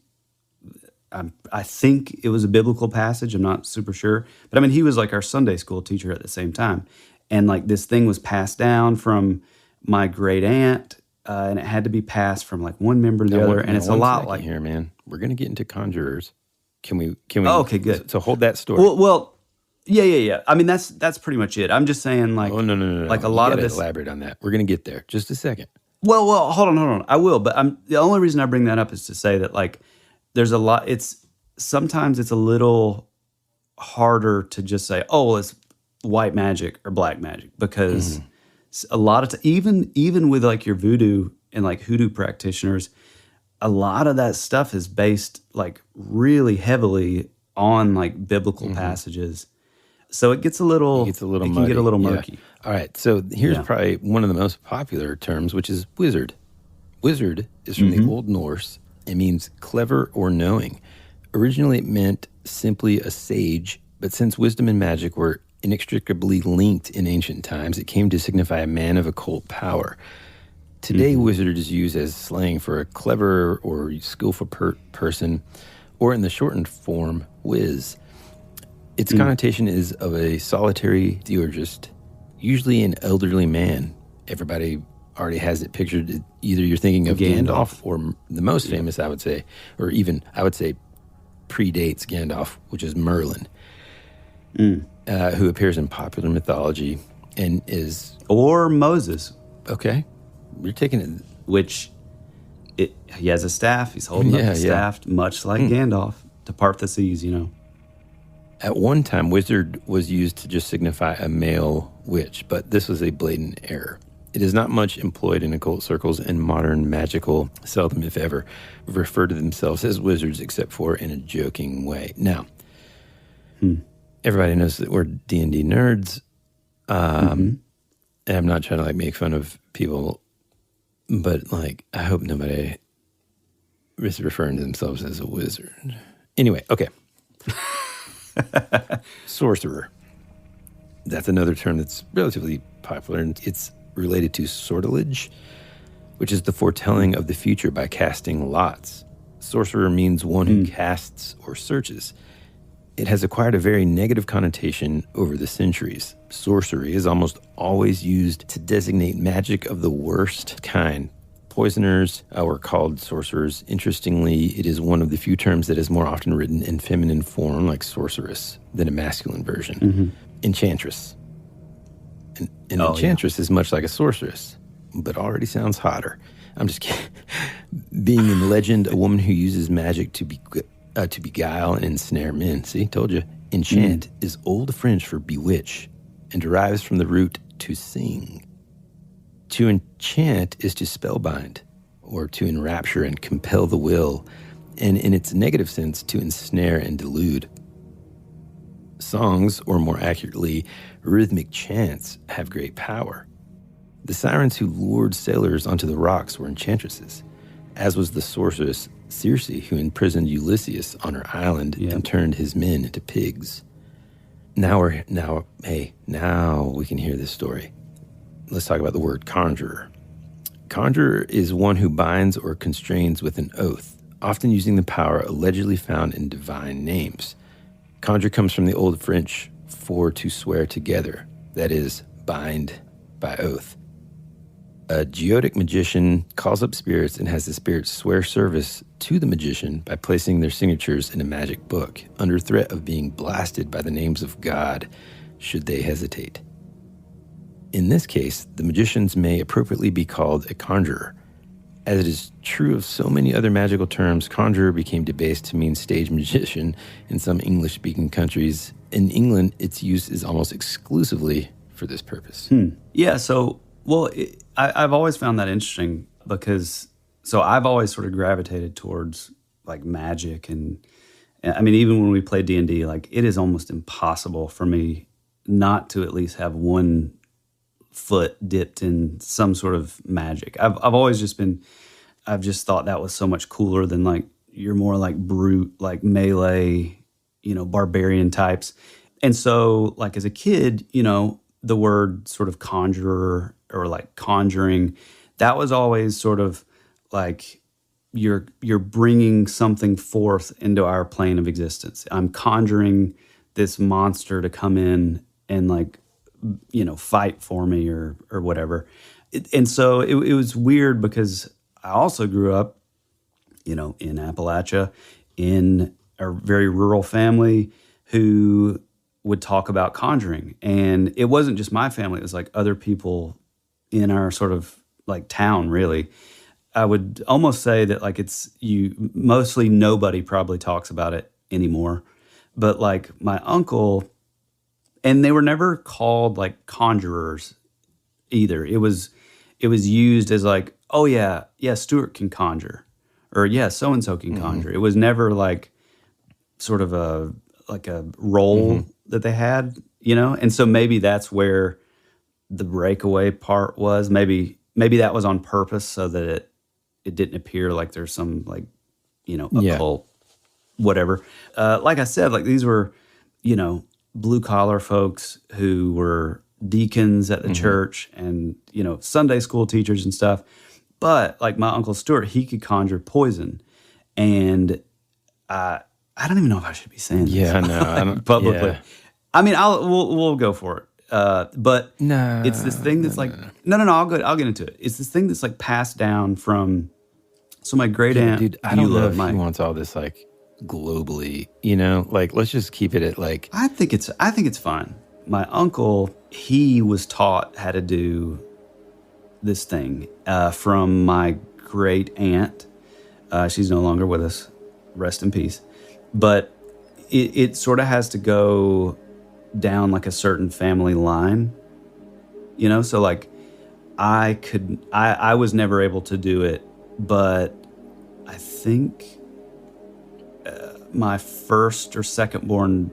I think it was a biblical passage, I'm not super sure. But I mean, he was like our Sunday school teacher at the same time. And like this thing was passed down from my great aunt, and it had to be passed from like one member to the other. And it's a lot like here, man. We're gonna get into conjurers. Can we? Oh, okay, good. So hold that story. Well, yeah. I mean, that's pretty much it. I'm just saying, like, no. Like a lot of this. Elaborate on that. We're gonna get there. Just a second. Well, hold on. I will, but the only reason I bring that up is to say that like there's a lot. Sometimes it's a little harder to just say, oh, well, it's white magic or black magic, because a lot of even with like your voodoo and like hoodoo practitioners, a lot of that stuff is based like really heavily on like biblical passages. So it gets a little can get a little murky. Yeah. All right. So here's probably one of the most popular terms, which is wizard. Wizard is from the Old Norse. It means clever or knowing. Originally, it meant simply a sage, but since wisdom and magic were inextricably linked in ancient times, it came to signify a man of occult power. Today, wizard is used as slang for a clever or skillful person, or in the shortened form, wiz. Its connotation is of a solitary theurgist, usually an elderly man. Everybody already has it pictured. Either you're thinking of Gandalf or the most famous, I would say, or even, I would say, predates Gandalf, which is Merlin. Who appears in popular mythology and is... Or Moses. Okay. You're taking it... Which, he has a staff. He's holding up the staff, much like Gandalf, to part the seas, you know. At one time, wizard was used to just signify a male witch, but this was a blatant error. It is not much employed in occult circles, and modern magical seldom, if ever, refer to themselves as wizards, except for in a joking way. Now... Everybody knows that we're D&D nerds, and I'm not trying to like make fun of people, but like I hope nobody is referring to themselves as a wizard. Anyway, okay. Sorcerer. That's another term that's relatively popular, and it's related to sortilege, which is the foretelling of the future by casting lots. Sorcerer means one who casts or searches. It has acquired a very negative connotation over the centuries. Sorcery is almost always used to designate magic of the worst kind. Poisoners were called sorcerers. Interestingly, it is one of the few terms that is more often written in feminine form, like sorceress, than a masculine version. Enchantress. An enchantress is much like a sorceress, but already sounds hotter. I'm just kidding. Being in legend, a woman who uses magic to beguile and ensnare men. See, told you. Enchant is Old French for bewitch and derives from the root to sing. To enchant is to spellbind or to enrapture and compel the will, and in its negative sense, to ensnare and delude. Songs, or more accurately, rhythmic chants, have great power. The sirens who lured sailors onto the rocks were enchantresses, as was the sorceress Circe, who imprisoned Ulysses on her island and turned his men into pigs. Now we can hear this story. Let's talk about the word conjurer. Conjurer is one who binds or constrains with an oath, often using the power allegedly found in divine names. Conjure comes from the Old French for to swear together, that is, bind by oath. A geotic magician calls up spirits and has the spirits swear service to the magician by placing their signatures in a magic book, under threat of being blasted by the names of God should they hesitate. In this case, the magicians may appropriately be called a conjurer. As it is true of so many other magical terms, conjurer became debased to mean stage magician in some English-speaking countries. In England, its use is almost exclusively for this purpose. Yeah, so, I've always found that interesting because, I've always sort of gravitated towards, like, magic. And I mean, even when we play D&D, like, it is almost impossible for me not to at least have one foot dipped in some sort of magic. I've always just been, I've just thought that was so much cooler than like, you're more like brute, like melee, barbarian types. And so like as a kid, the word sort of conjurer or like conjuring, that was always sort of like you're bringing something forth into our plane of existence. I'm conjuring this monster to come in and like, fight for me or whatever. And so it was weird because I also grew up, in Appalachia, in a very rural family who would talk about conjuring. And it wasn't just my family, it was like other people in our sort of like town, really. I would almost say that like mostly nobody probably talks about it anymore. But like my uncle, and they were never called like conjurers either. It was used as like, oh yeah, Stuart can conjure, or yeah, so and so can conjure. It was never like sort of a role that they had, And so maybe that's where the breakaway part was. Maybe that was on purpose so that it didn't appear like there's some like occult whatever. Like I said, like these were blue collar folks who were deacons at the church and, Sunday school teachers and stuff. But like my Uncle Stuart, he could conjure poison. And I don't even know if I should be saying this publicly. Yeah. I mean, we'll go for it. But it's this thing that's no, I'll get into it. It's this thing that's like passed down from, so my great aunt. Dude, I don't know if he wants all this like globally, like let's just keep it at like. I think it's fine. My uncle, he was taught how to do this thing from my great aunt. She's no longer with us. Rest in peace. But it sort of has to go down like a certain family line, so like I was never able to do it, but I think my first or second born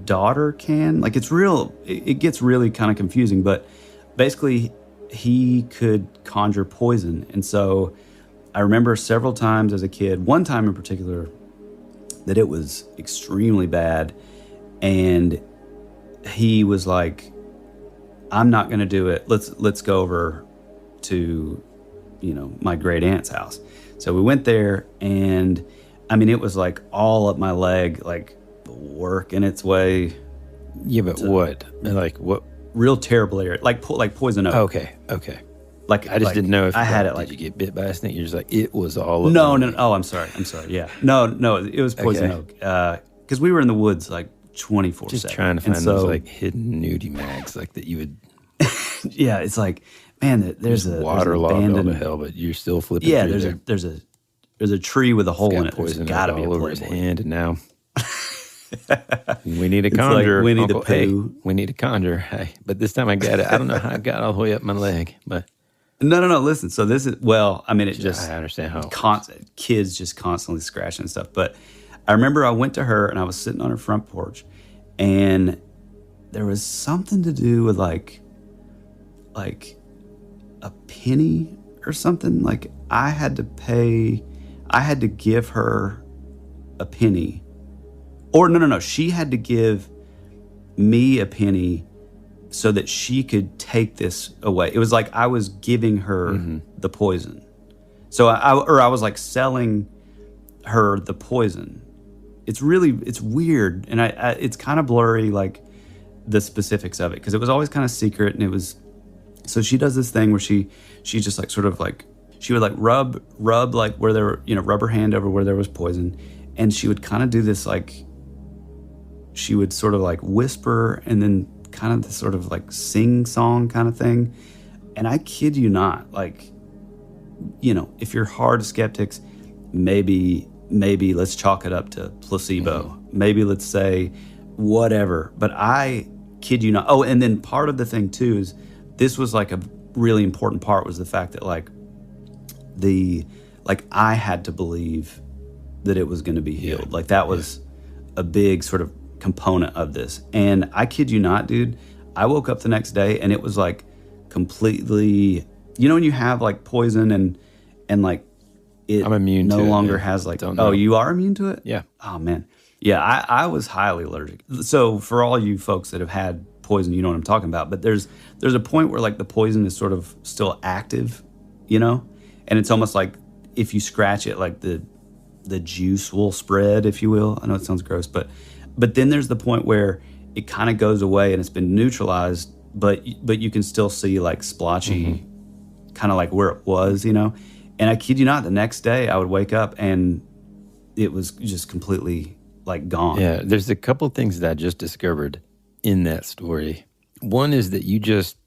daughter can. Like it gets really kind of confusing, but basically he could conjure poison. And so I remember several times as a kid, one time in particular, that it was extremely bad. And he was like, I'm not going to do it. Let's go over to, my great aunt's house. So we went there, and I mean, it was like all up my leg, like working its way. Yeah, but what? Like what? Real terrible area, like poison oak. Okay. Like I just didn't know if I had it. Did Like, you get bit by a snake? You're just like, it was all. No. Oh, I'm sorry. Yeah. No. It was poison oak. Because we were in the woods like 24/7. Just trying to find those like hidden nudie mags, like that you would. Yeah, it's like, man, there's a waterlogged all abandoned to hell, but you're still flipping. Yeah, through there's a tree with a hole in it. Poison There's gotta be a all over his Playboy. hand, and now we need a conjure. Like Winnie Uncle, the Pooh. Hey, we need a conjure. Hey, but this time I got it. I don't know how I got all the way up my leg, but No. Listen, so this is it just I understand how kids just constantly scratching and stuff. But I remember I went to her and I was sitting on her front porch, and there was something to do with like a penny or something. Like I had to give her a penny, or no, she had to give me a penny so that she could take this away. It was like I was giving her the poison. So I was like selling her the poison. It's weird, and it's kind of blurry, like the specifics of it, because it was always kind of secret, and it was. So she does this thing where she just like sort of like she would like rub like where there were, rub her hand over where there was poison, and she would kind of do this like she would sort of like whisper and then kind of this sort of like sing song kind of thing. And I kid you not, like, if you're hard skeptics, maybe let's chalk it up to placebo. Maybe let's say whatever. But I kid you not. Oh, and then part of the thing too is this was like a really important part was the fact that like I had to believe that it was going to be healed. Like that was a big sort of component of this. And I kid you not, dude, I woke up the next day and it was like completely, when you have like poison and like it I'm immune no to it, longer yeah. has like, Don't know. oh, you are immune to it? Yeah. Oh man. Yeah. I was highly allergic. So for all you folks that have had poison, you know what I'm talking about, but there's a point where like the poison is sort of still active, and it's almost like if you scratch it, like the juice will spread, if you will. I know it sounds gross, but then there's the point where it kind of goes away and it's been neutralized, but you can still see like splotchy, kind of like where it was, And I kid you not, the next day I would wake up and it was just completely like gone. Yeah, there's a couple things that I just discovered in that story. One is that you just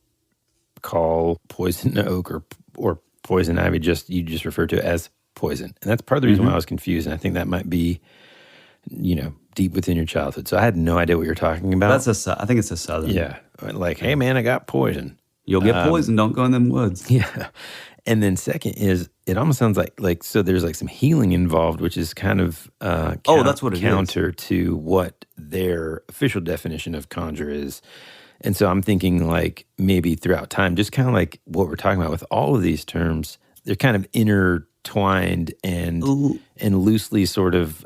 call poison oak or poison ivy you just refer to it as poison, and that's part of the reason why I was confused. And I think that might be, deep within your childhood. So I had no idea what you're talking about. I think it's a southern. Yeah, like, hey man, I got poison. You'll get poison. Don't go in them woods. Yeah, and then second is it almost sounds like so there's like some healing involved, which is kind of that's what it counter to what their official definition of conjure is. And so I'm thinking like maybe throughout time, just kind of like what we're talking about with all of these terms, they're kind of intertwined and loosely sort of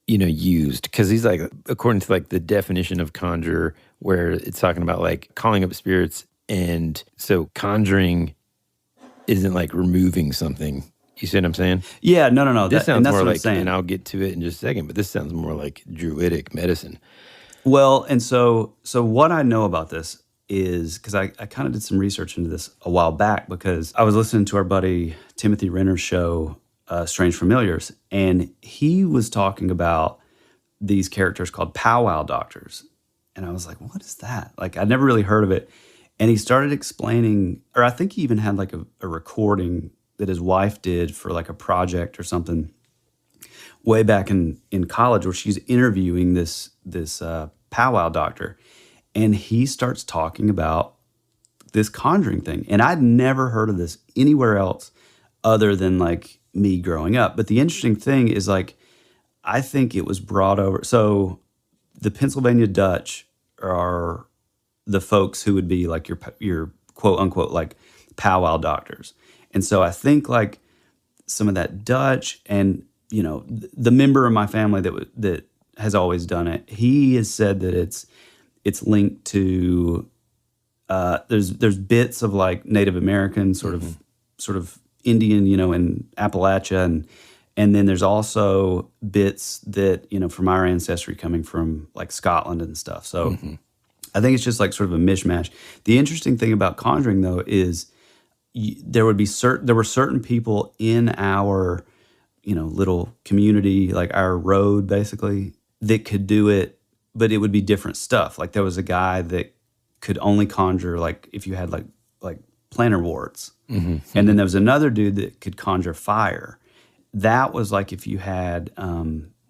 used, because he's like, according to like the definition of conjure, where it's talking about like calling up spirits, and so conjuring isn't like removing something. You see what I'm saying? Yeah, no. This sounds more like, and and I'll get to it in just a second, but this sounds more like druidic medicine. Well, and so what I know about this is, because I kind of did some research into this a while back, because I was listening to our buddy Timothy Renner's show, Strange Familiars, and he was talking about these characters called powwow doctors. And I was like, what is that? Like, I'd never really heard of it. And he started explaining, or I think he even had like a recording that his wife did for like a project or something way back in college, where she's interviewing this powwow doctor. And he starts talking about this conjuring thing. And I'd never heard of this anywhere else other than like me growing up. But the interesting thing is, like, I think it was brought over. So the Pennsylvania Dutch are the folks who would be like your quote unquote like powwow doctors. And so I think like some of that Dutch, and the member of my family that has always done it, he has said that it's linked to there's bits of like Native American sort of Indian, in Appalachia, and then there's also bits that from our ancestry coming from like Scotland and stuff. So I think it's just like sort of a mishmash. The interesting thing about conjuring though is there were certain people in our little community, like our road basically, that could do it, but it would be different stuff. Like there was a guy that could only conjure like if you had like plantar warts. And then there was another dude that could conjure fire. That was like if you had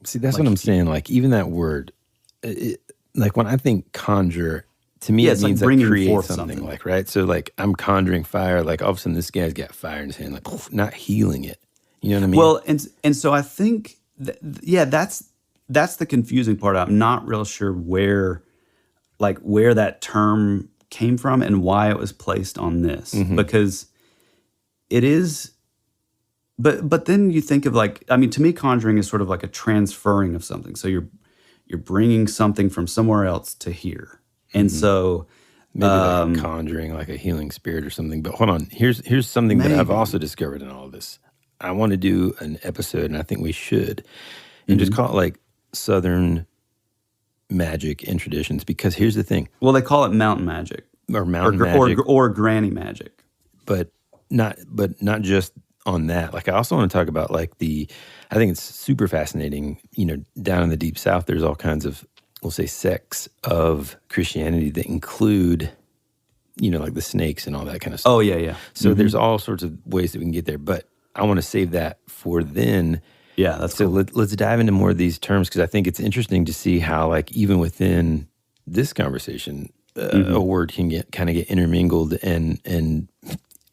see, that's what I'm saying. Like even that word, like when I think conjure, to me it means like create something, like, right? So like I'm conjuring fire, like all of a sudden this guy's got fire in his hand, like poof, not healing it. You know what I mean? Well, and so I think that's the confusing part. I'm not real sure where that term came from and why it was placed on this, because it is. But then you think of like, I mean, to me, conjuring is sort of like a transferring of something. So you're bringing something from somewhere else to here, and so maybe like conjuring like a healing spirit or something. But hold on, here's something that I've also discovered in all of this. I want to do an episode, and I think we should, and just call it like Southern magic and traditions. Because here's the thing. Well, they call it mountain magic or mountain magic or granny magic, but not just on that. Like I also want to talk about like I think it's super fascinating, down in the deep South, there's all kinds of, we'll say, sects of Christianity that include, like the snakes and all that kind of stuff. Oh, yeah. So there's all sorts of ways that we can get there, but I want to save that for then. Yeah, that's so cool. Let's dive into more of these terms, because I think it's interesting to see how like even within this conversation, a word can get intermingled and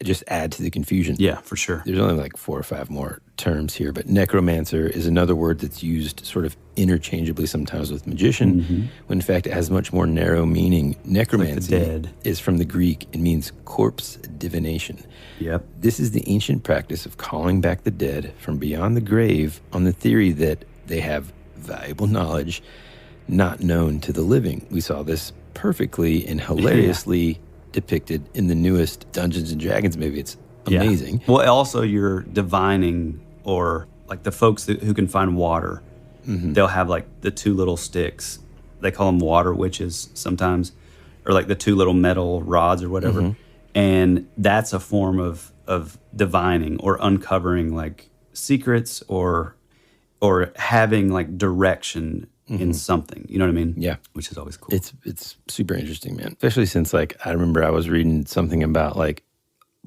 just add to the confusion. Yeah, for sure. There's only like 4 or 5 more terms here, but necromancer is another word that's used sort of interchangeably sometimes with magician, when in fact it has much more narrow meaning. Necromancy is from the Greek. It means corpse divination. Yep. This is the ancient practice of calling back the dead from beyond the grave on the theory that they have valuable knowledge not known to the living. We saw this perfectly and hilariously depicted in the newest Dungeons and Dragons movie. It's amazing. Well, also you're divining, or like the folks who can find water, they'll have like the 2 little sticks. They call them water witches sometimes, or like the 2 little metal rods or whatever. And that's a form of divining or uncovering like secrets or having like direction in something, you know what I mean? Yeah. Which is always cool. It's super interesting, man. Especially since like I remember I was reading something about like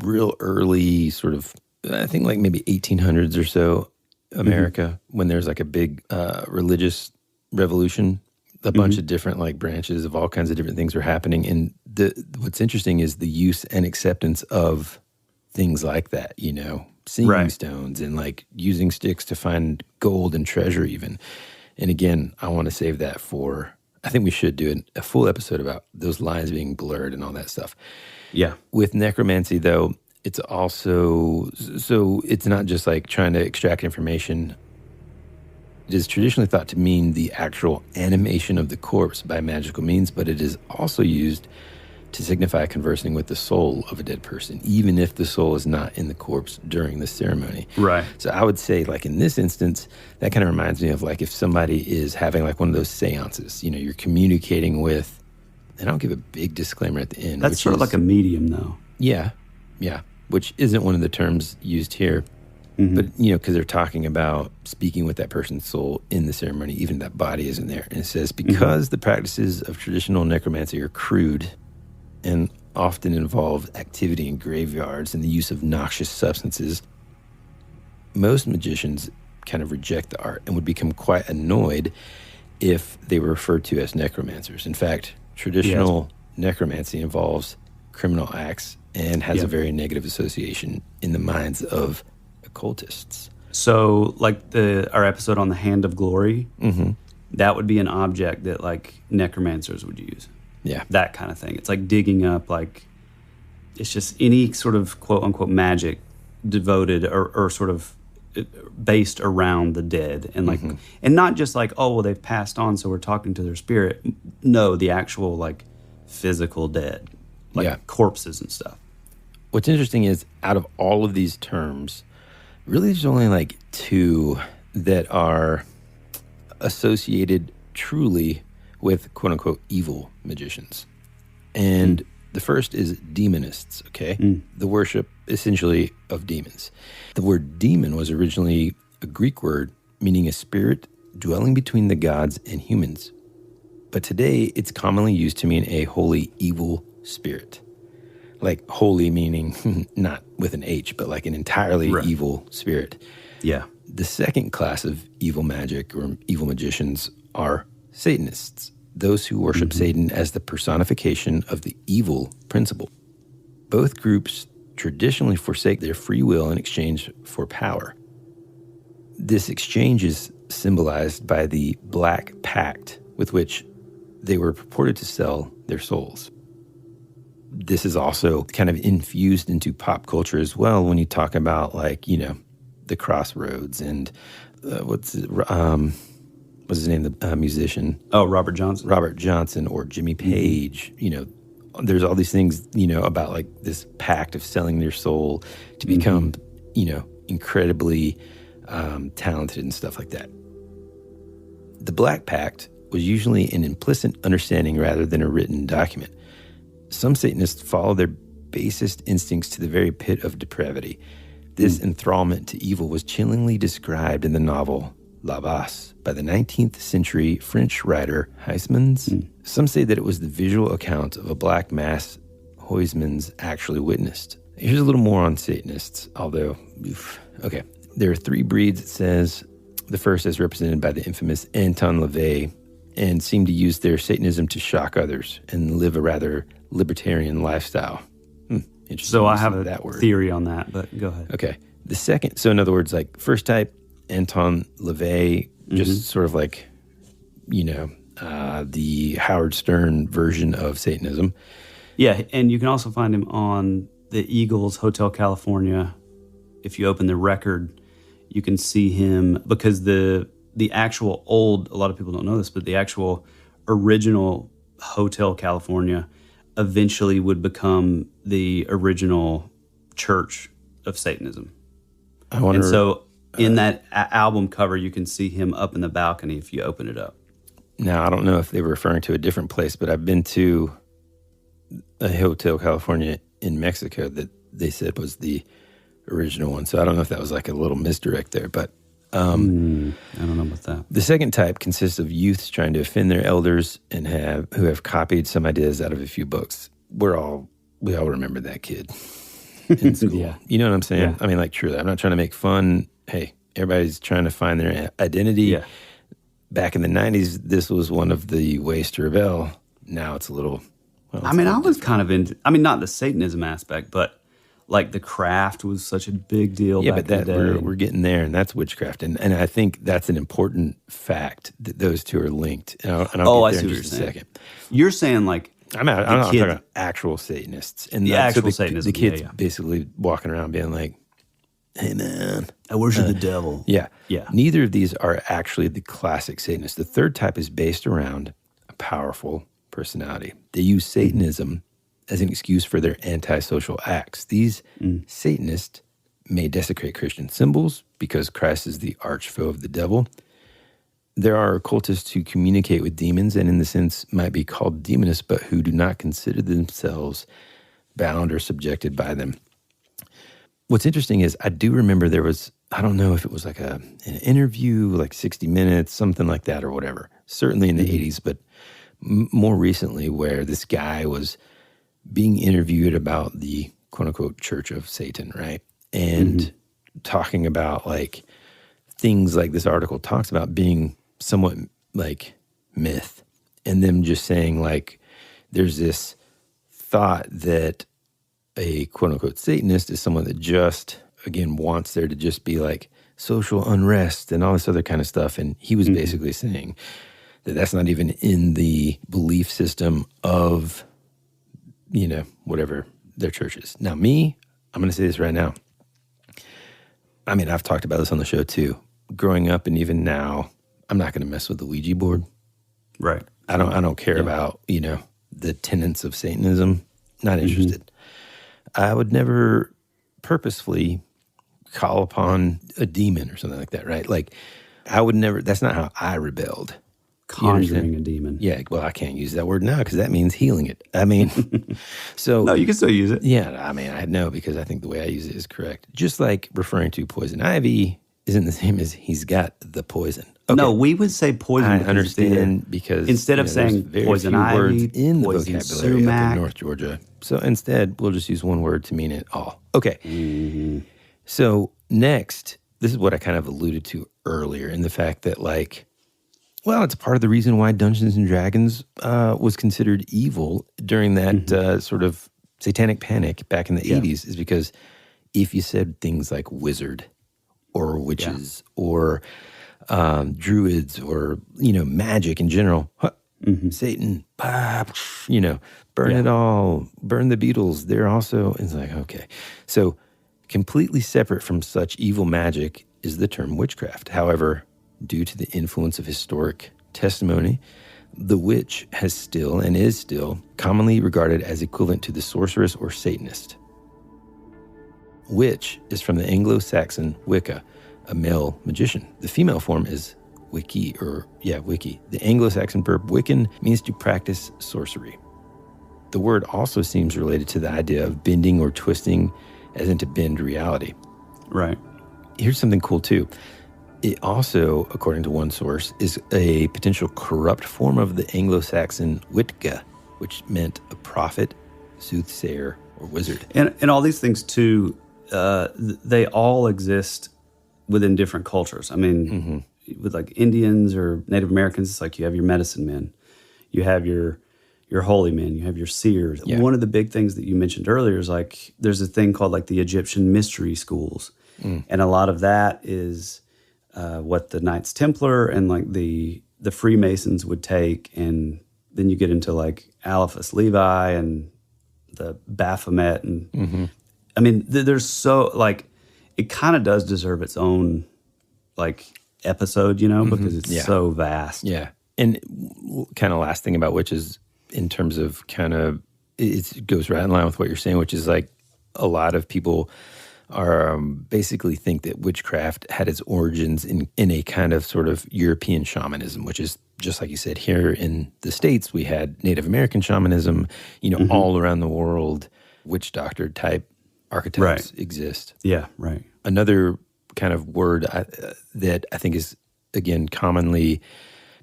real early sort of, I think like maybe 1800s or so America, when there's like a big religious revolution, a bunch of different like branches of all kinds of different things were happening. And what's interesting is the use and acceptance of things like that, singing stones and like using sticks to find gold and treasure even. And again, I want to save that for, I think we should do a full episode about those lines being blurred and all that stuff. Yeah. With necromancy, though, it's also, so it's not just like trying to extract information. It is traditionally thought to mean the actual animation of the corpse by magical means, but it is also used to signify conversing with the soul of a dead person, even if the soul is not in the corpse during the ceremony. Right. So I would say, like in this instance, that kind of reminds me of like if somebody is having like one of those seances, you're communicating with, and I'll give a big disclaimer at the end. That's sort of like a medium, though. Yeah, which isn't one of the terms used here. But, because they're talking about speaking with that person's soul in the ceremony, even if that body isn't there. And it says, because the practices of traditional necromancy are crude and often involve activity in graveyards and the use of noxious substances, most magicians kind of reject the art and would become quite annoyed if they were referred to as necromancers. In fact, traditional necromancy involves criminal acts and has a very negative association in the minds of occultists. So, like our episode on the Hand of Glory, that would be an object that like necromancers would use. Yeah. That kind of thing. It's like digging up, like, it's just any sort of quote unquote magic devoted or sort of based around the dead, and like, and not just like, oh, well, they've passed on, so we're talking to their spirit. No, the actual like physical dead, like corpses and stuff. What's interesting is out of all of these terms, really there's only like 2 that are associated truly with quote unquote evil magicians. And the first is demonists, okay? The worship essentially of demons. The word demon was originally a Greek word meaning a spirit dwelling between the gods and humans. But today it's commonly used to mean a wholly evil spirit. Like holy meaning not with an H, but like an entirely evil spirit. Yeah. The second class of evil magic or evil magicians are Satanists, those who worship Satan as the personification of the evil principle. Both groups traditionally forsake their free will in exchange for power. This exchange is symbolized by the Black Pact with which they were purported to sell their souls. This is also kind of infused into pop culture as well when you talk about like, you know, the Crossroads and what's his name, the musician? Oh, Robert Johnson. Robert Johnson or Jimmy Page. You know, there's all these things, you know, about like this pact of selling their soul to become, you know, incredibly talented and stuff like that. The Black Pact was usually an implicit understanding rather than a written document. Some Satanists follow their basest instincts to the very pit of depravity. This enthrallment to evil was chillingly described in the novel La Basse by the 19th century French writer Huysmans. Some say that it was the visual account of a black mass Huysmans actually witnessed. Here's a little more on Satanists, although, okay. There are 3 breeds, it says. The first is represented by the infamous Anton LaVey, and seem to use their Satanism to shock others and live a rather libertarian lifestyle. Interesting. So I have a theory on that, but go ahead. Okay. The second, so in other words, like first type, Anton LaVey, just sort of like, you know, the Howard Stern version of Satanism. Yeah, and you can also find him on the Eagles Hotel California. If you open the record, you can see him, because the actual old, a lot of people don't know this, but the actual original Hotel California eventually would become the original church of Satanism. I wonder, and so in that album cover, you can see him up in the balcony if you open it up. Now, I don't know if they were referring to a different place, but I've been to a Hotel California in Mexico that they said was the original one. So I don't know if that was like a little misdirect there, but I don't know about that. The second type consists of youths trying to offend their elders and who have copied some ideas out of a few books. We all remember that kid in school. Yeah. You know what I'm saying? Yeah. I mean, like, truly, I'm not trying to make fun. Hey, everybody's trying to find their identity. Yeah. Back in the 90s, this was one of the ways to rebel. Now it's a little... Well, I mean, I was kind of into... I mean, not the Satanism aspect, but... like the craft was such a big deal. Yeah, back but in the day. we're getting there, and that's witchcraft, and I think that's an important fact that those two are linked. And I'll get there in just a second. You're saying like I'm talking about actual Satanists, and the actual Satanism. The kids basically walking around being like, "Hey man, I worship the devil." Yeah, yeah. Neither of these are actually the classic Satanists. The third type is based around a powerful personality. They use Satanism as an excuse for their antisocial acts. These Satanists may desecrate Christian symbols because Christ is the arch foe of the devil. There are occultists who communicate with demons and in the sense might be called demonists, but who do not consider themselves bound or subjected by them. What's interesting is I do remember there was, I don't know if it was like an interview, like 60 Minutes, something like that or whatever, certainly in the 80s, but more recently where this guy was being interviewed about the quote-unquote Church of Satan, right? And talking about like things like this article talks about being somewhat like myth, and them just saying like there's this thought that a quote-unquote Satanist is someone that just, again, wants there to just be like social unrest and all this other kind of stuff. And he was basically saying that that's not even in the belief system of, you know, whatever their church is. Now, I'm going to say this right now. I mean, I've talked about this on the show too. Growing up and even now, I'm not going to mess with the Ouija board. Right. I don't care about, the tenets of Satanism. Not interested. I would never purposefully call upon a demon or something like that, right? Like, I would never, that's not how I rebelled. Conjuring a demon. Yeah, well, I can't use that word now because that means healing it. I mean, so. No, you can still use it. Yeah, I mean, I know because I think the way I use it is correct. Just like referring to poison ivy isn't the same as he's got the poison. Okay. No, we would say poison. I understand because instead of saying poison ivy, words in the poison vocabulary sumac. up in North Georgia. So instead, we'll just use one word to mean it all. Okay. So next, this is what I kind of alluded to earlier in the fact that, like, well, it's part of the reason why Dungeons and Dragons was considered evil during that sort of satanic panic back in the 80s is because if you said things like wizard or witches or druids or, magic in general, Satan, burn it all, burn the Beatles. They're also, it's like, okay. So completely separate from such evil magic is the term witchcraft. However, due to the influence of historic testimony, the witch has still and is still commonly regarded as equivalent to the sorceress or Satanist. Witch is from the Anglo-Saxon Wicca, a male magician. The female form is Wicca. The Anglo-Saxon verb Wiccan means to practice sorcery. The word also seems related to the idea of bending or twisting, as in to bend reality. Right. Here's something cool too. It also, according to one source, is a potential corrupt form of the Anglo-Saxon Witga, which meant a prophet, soothsayer, or wizard. And all these things too, they all exist within different cultures. I mean, with like Indians or Native Americans, it's like you have your medicine men, you have your holy men, you have your seers. Yeah. One of the big things that you mentioned earlier is like there's a thing called like the Egyptian mystery schools, and a lot of that is what the Knights Templar and like the Freemasons would take, and then you get into like Eliphas Levi and the Baphomet, and I mean, there's so like it kind of does deserve its own like episode, because it's so vast. Yeah, and kind of last thing about witches in terms of kind of it goes right in line with what you're saying, which is like a lot of people are basically think that witchcraft had its origins in a kind of sort of European shamanism, which is just like you said, here in the States, we had Native American shamanism, all around the world, witch doctor type archetypes exist. Yeah, right. Another kind of word that I think is, again, commonly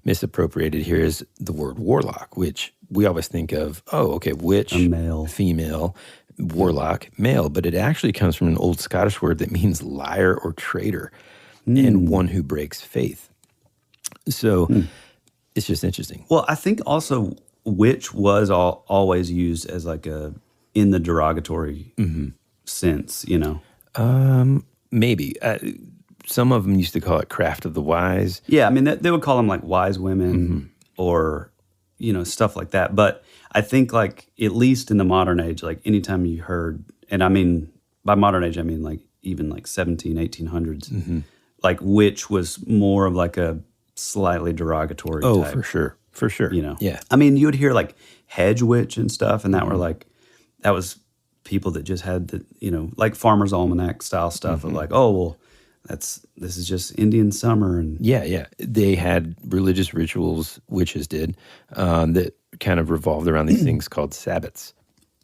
misappropriated here is the word warlock, which we always think of, witch, a male, female, warlock, male, but it actually comes from an old Scottish word that means liar or traitor and one who breaks faith. So it's just interesting. Well, I think also witch was always used as like in the derogatory sense, Maybe. Some of them used to call it craft of the wise. Yeah, I mean, they would call them like wise women or, stuff like that. But I think like, at least in the modern age, like anytime you heard, and I mean, by modern age, I mean like even like 1800s, like witch was more of like a slightly derogatory type. Oh, for sure. Yeah. I mean, you would hear like hedge witch and stuff, and that were like, that was people that just had the, like Farmer's Almanac style stuff of like, oh, well, this is just Indian summer. And yeah. They had religious rituals, witches did, that kind of revolved around these things called Sabbats.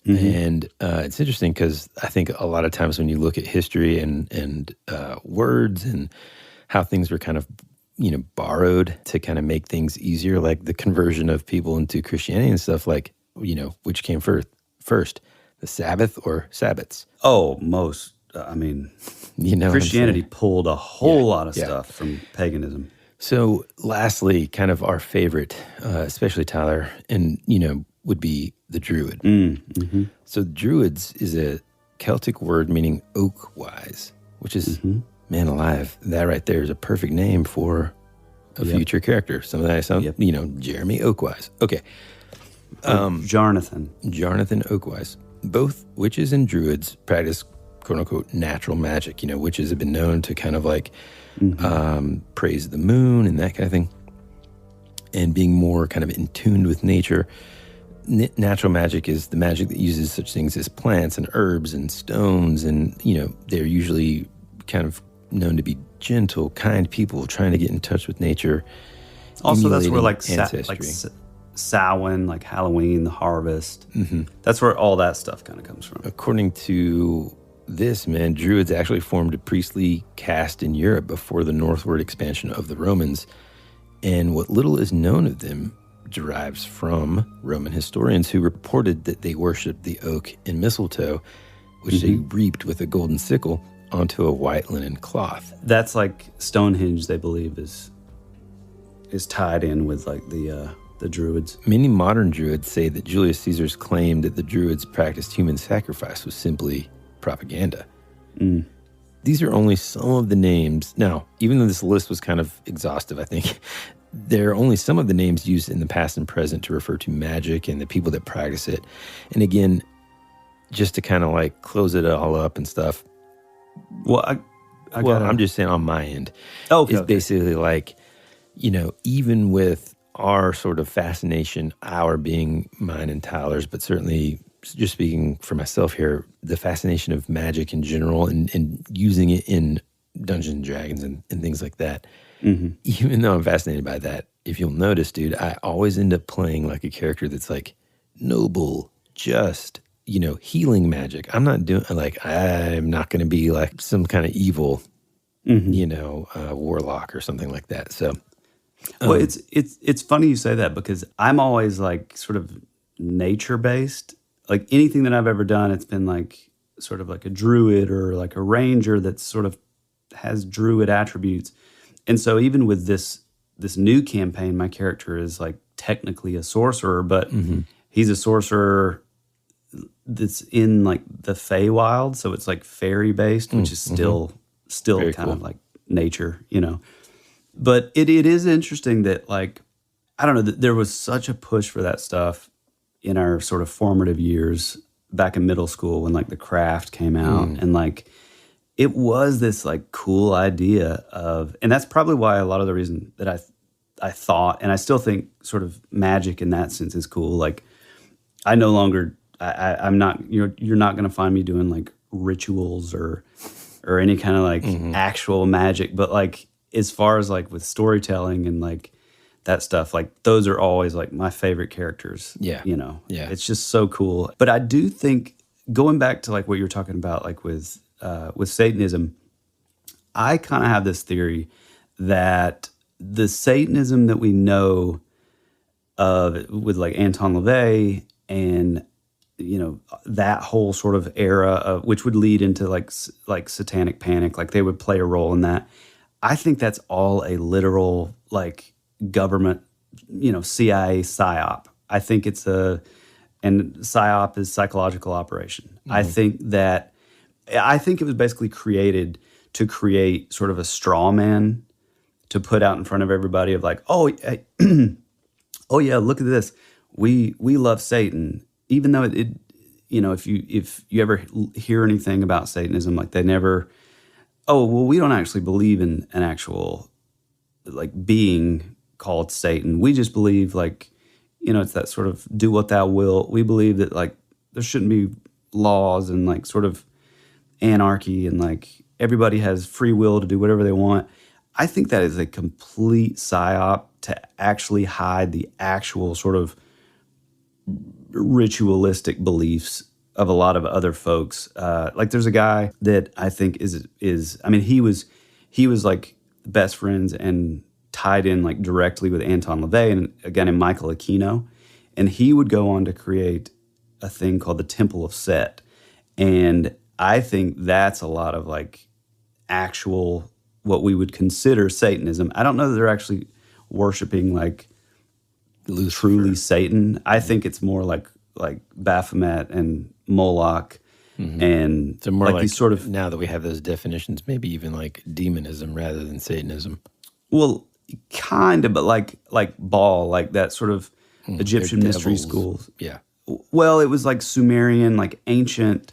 And it's interesting because I think a lot of times when you look at history and words and how things were kind of, borrowed to kind of make things easier, like the conversion of people into Christianity and stuff, like, which came first, the Sabbath or Sabbats? Oh, Christianity pulled a whole lot of stuff from paganism. So lastly, kind of our favorite, especially Tyler, and, would be the Druid. So Druids is a Celtic word meaning oak-wise, which is, man alive, that right there is a perfect name for a future character. Something that sounds, Jeremy Oakwise. Okay. Jarnathan Oakwise. Both witches and druids practice quote unquote natural magic. You know, witches have been known to kind of like praise the moon and that kind of thing, and being more kind of in tune with nature. Natural magic is the magic that uses such things as plants and herbs and stones, and you know, they're usually kind of known to be gentle, kind people trying to get in touch with nature. Also, that's where like ancestry. Samhain, like Halloween, the harvest. That's where all that stuff kind of comes from. According to this, man, Druids actually formed a priestly caste in Europe before the northward expansion of the Romans. And what little is known of them derives from Roman historians who reported that they worshipped the oak and mistletoe, which they reaped with a golden sickle onto a white linen cloth. That's like Stonehenge, they believe, is tied in with like the Druids. Many modern Druids say that Julius Caesar's claim that the Druids practiced human sacrifice was simply propaganda. These are only some of the names. Now, even though this list was kind of exhaustive, I think, there are only some of the names used in the past and present to refer to magic and the people that practice it. And again, just to kind of like close it all up and stuff. Well, I'm just saying on my end. It's basically like, you know, even with our sort of fascination, our being mine and Tyler's, but certainly just speaking for myself here, the fascination of magic in general and using it in Dungeons and Dragons and things like that. Even though I'm fascinated by that, if you'll notice, dude, I always end up playing like a character that's like noble, just, you know, healing magic. I'm not doing like, I'm not going to be like some kind of evil, you know, warlock or something like that. So, well, it's funny you say that because I'm always like sort of nature based. Like anything that I've ever done, it's been like sort of like a druid or like a ranger that sort of has druid attributes. And so even with this new campaign, my character is like technically a sorcerer, but he's a sorcerer that's in like the Feywild, so it's like fairy based, which is still Very kind cool. of like nature, you know. But it is interesting that like, I don't know, there was such a push for that stuff in our sort of formative years back in middle school when like the craft came out and like it was this like cool idea of, and that's probably why a lot of the reason that I thought, and I still think sort of magic in that sense is cool. Like I no longer, I'm not, you're not going to find me doing like rituals or any kind of like actual magic, but like as far as like with storytelling and like that stuff, like those are always like my favorite characters. Yeah. You know, Yeah. It's just so cool. But I do think going back to like what you're talking about, like with Satanism, I kind of have this theory that the Satanism that we know of with like Anton LaVey and, you know, that whole sort of era of which would lead into like satanic panic, like they would play a role in that. I think that's all a literal like government, you know, CIA psyop. I think and psyop is psychological operation. I think it was basically created to create sort of a straw man to put out in front of everybody of like, oh, oh yeah, look at this. We love Satan, even though it you know, if you ever hear anything about Satanism, like they never, oh well, we don't actually believe in an actual like being called Satan. We just believe like, you know, it's that sort of do what thou wilt. We believe that like there shouldn't be laws and like sort of anarchy and like everybody has free will to do whatever they want. I think that is a complete psyop to actually hide the actual sort of ritualistic beliefs of a lot of other folks. Like there's a guy that I think is I mean, he was like best friends and tied in like directly with Anton LaVey and a guy named Michael Aquino. And he would go on to create a thing called the Temple of Set. And I think that's a lot of like actual, what we would consider Satanism. I don't know that they're actually worshiping like truly Satan. I think it's more like Baphomet and Moloch. And so more like these sort of, now that we have those definitions, maybe even like demonism rather than Satanism. Well, kind of, but like Baal, like that sort of Egyptian mystery schools. Yeah. Well, it was like Sumerian, like ancient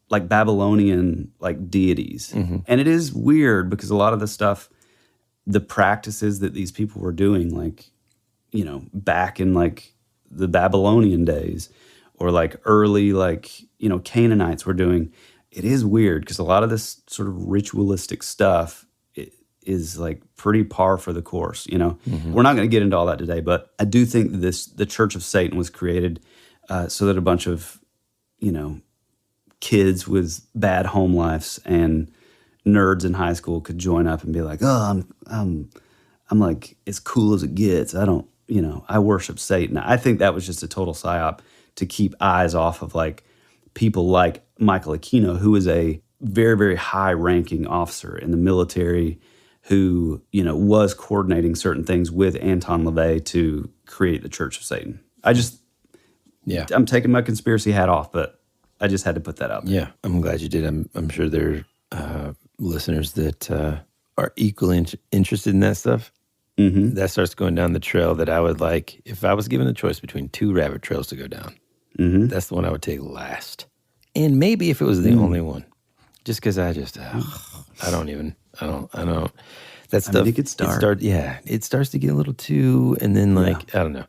like Babylonian like deities. And it is weird because a lot of the stuff, the practices that these people were doing, like, you know, back in like the Babylonian days or like early, like, you know, Canaanites were doing, it is weird because a lot of this sort of ritualistic stuff is like pretty par for the course, you know. We're not going to get into all that today, but I do think that the Church of Satan was created so that a bunch of, you know, kids with bad home lives and nerds in high school could join up and be like, oh, I'm like as cool as it gets. I don't, you know, I worship Satan. I think that was just a total psyop to keep eyes off of like people like Michael Aquino, who is a very, very high-ranking officer in the military who, you know, was coordinating certain things with Anton LaVey to create the Church of Satan. I'm taking my conspiracy hat off, but I just had to put that out there. Yeah, I'm glad you did. I'm sure there are listeners that are equally interested in that stuff. That starts going down the trail that I would like, if I was given the choice between 2 rabbit trails to go down, that's the one I would take last. And maybe if it was the only one, just because I just, I don't, that stuff. I mean, it gets dark. It starts to get a little too, and then like, I don't know.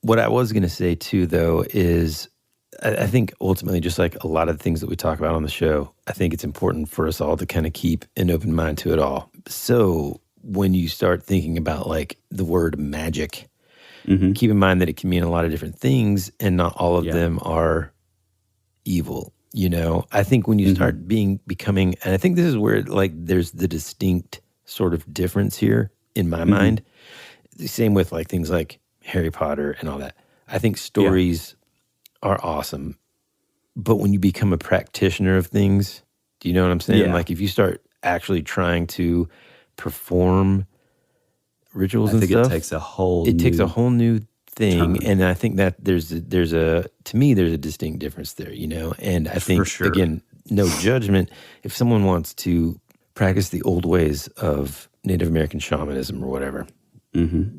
What I was going to say too, though, is I think ultimately, just like a lot of the things that we talk about on the show, I think it's important for us all to kind of keep an open mind to it all. So when you start thinking about like the word magic, keep in mind that it can mean a lot of different things, and not all of them are evil. You know, I think when you start becoming, and I think this is where like there's the distinct sort of difference here in my mind. Same with like things like Harry Potter and all that. I think stories are awesome, but when you become a practitioner of things, do you know what I'm saying? Yeah. Like if you start actually trying to perform rituals and stuff, it takes a whole new thing, turn. and I think that there's a distinct difference there, you know. And I think again, no judgment. If someone wants to practice the old ways of Native American shamanism or whatever,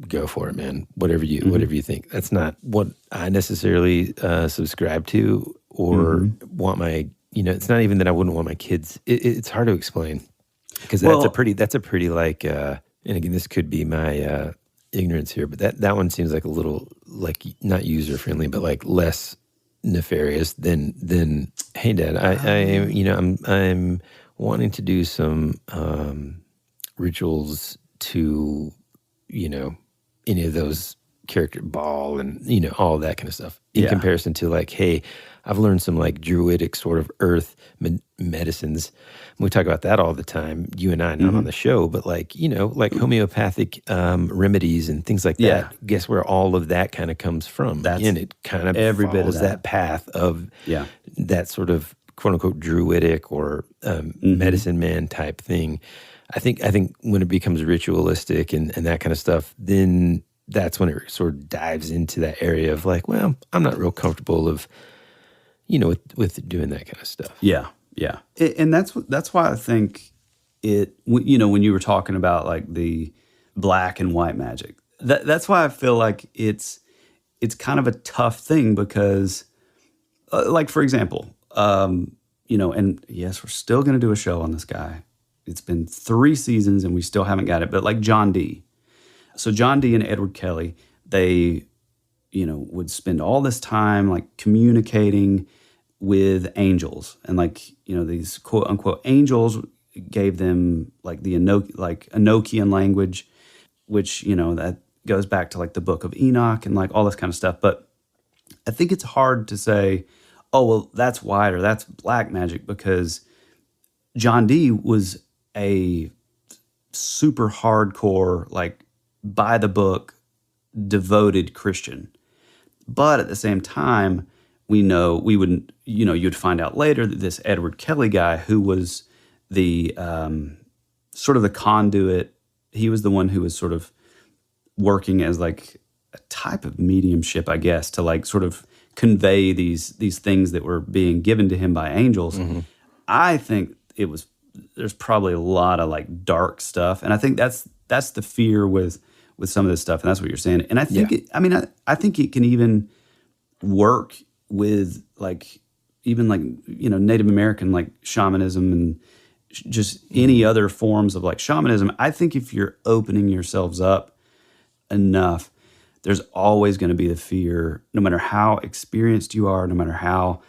go for it, man. Whatever you think. That's not what I necessarily subscribe to or want my. You know, it's not even that I wouldn't want my kids. It's hard to explain because that's a pretty like. And again, this could be my ignorance here, but that one seems like a little like not user friendly, but like less nefarious than hey, Dad, I'm wanting to do some rituals to, you know, any of those character ball and, you know, all that kind of stuff in comparison to like, hey, I've learned some like druidic sort of earth medicines. We talk about that all the time, you and I, not on the show, but like, you know, like homeopathic remedies and things like that. Guess where all of that kind of comes from? And it kind of every bit of that path of that sort of quote unquote druidic or medicine man type thing. I think when it becomes ritualistic and that kind of stuff, then that's when it sort of dives into that area of like, well, I'm not real comfortable of, you know, with doing that kind of stuff. Yeah. And that's why I think it, you know, when you were talking about like the black and white magic, that's why I feel like it's kind of a tough thing because, like, for example, you know, and yes, we're still going to do a show on this guy. It's been 3 seasons and we still haven't got it, but like John Dee. So John Dee and Edward Kelly, they, you know, would spend all this time like communicating with angels, and like, you know, these quote unquote angels gave them like the Enochian language, which, you know, that goes back to like the Book of Enoch and like all this kind of stuff. But I think it's hard to say, oh, well, that's white or that's black magic, because John Dee was a super hardcore, like by the book, devoted Christian. But at the same time, you'd find out later that this Edward Kelly guy, who was the sort of the conduit, he was the one who was sort of working as like a type of mediumship, I guess, to like sort of convey these things that were being given to him by angels. I think there's probably a lot of like dark stuff, and I think that's the fear with some of this stuff, and that's what you're saying. And I think I think it can even work with like even like, Native American, like shamanism and just any other forms of like shamanism, I think if you're opening yourselves up enough, there's always going to be the fear, no matter how experienced you are, no matter how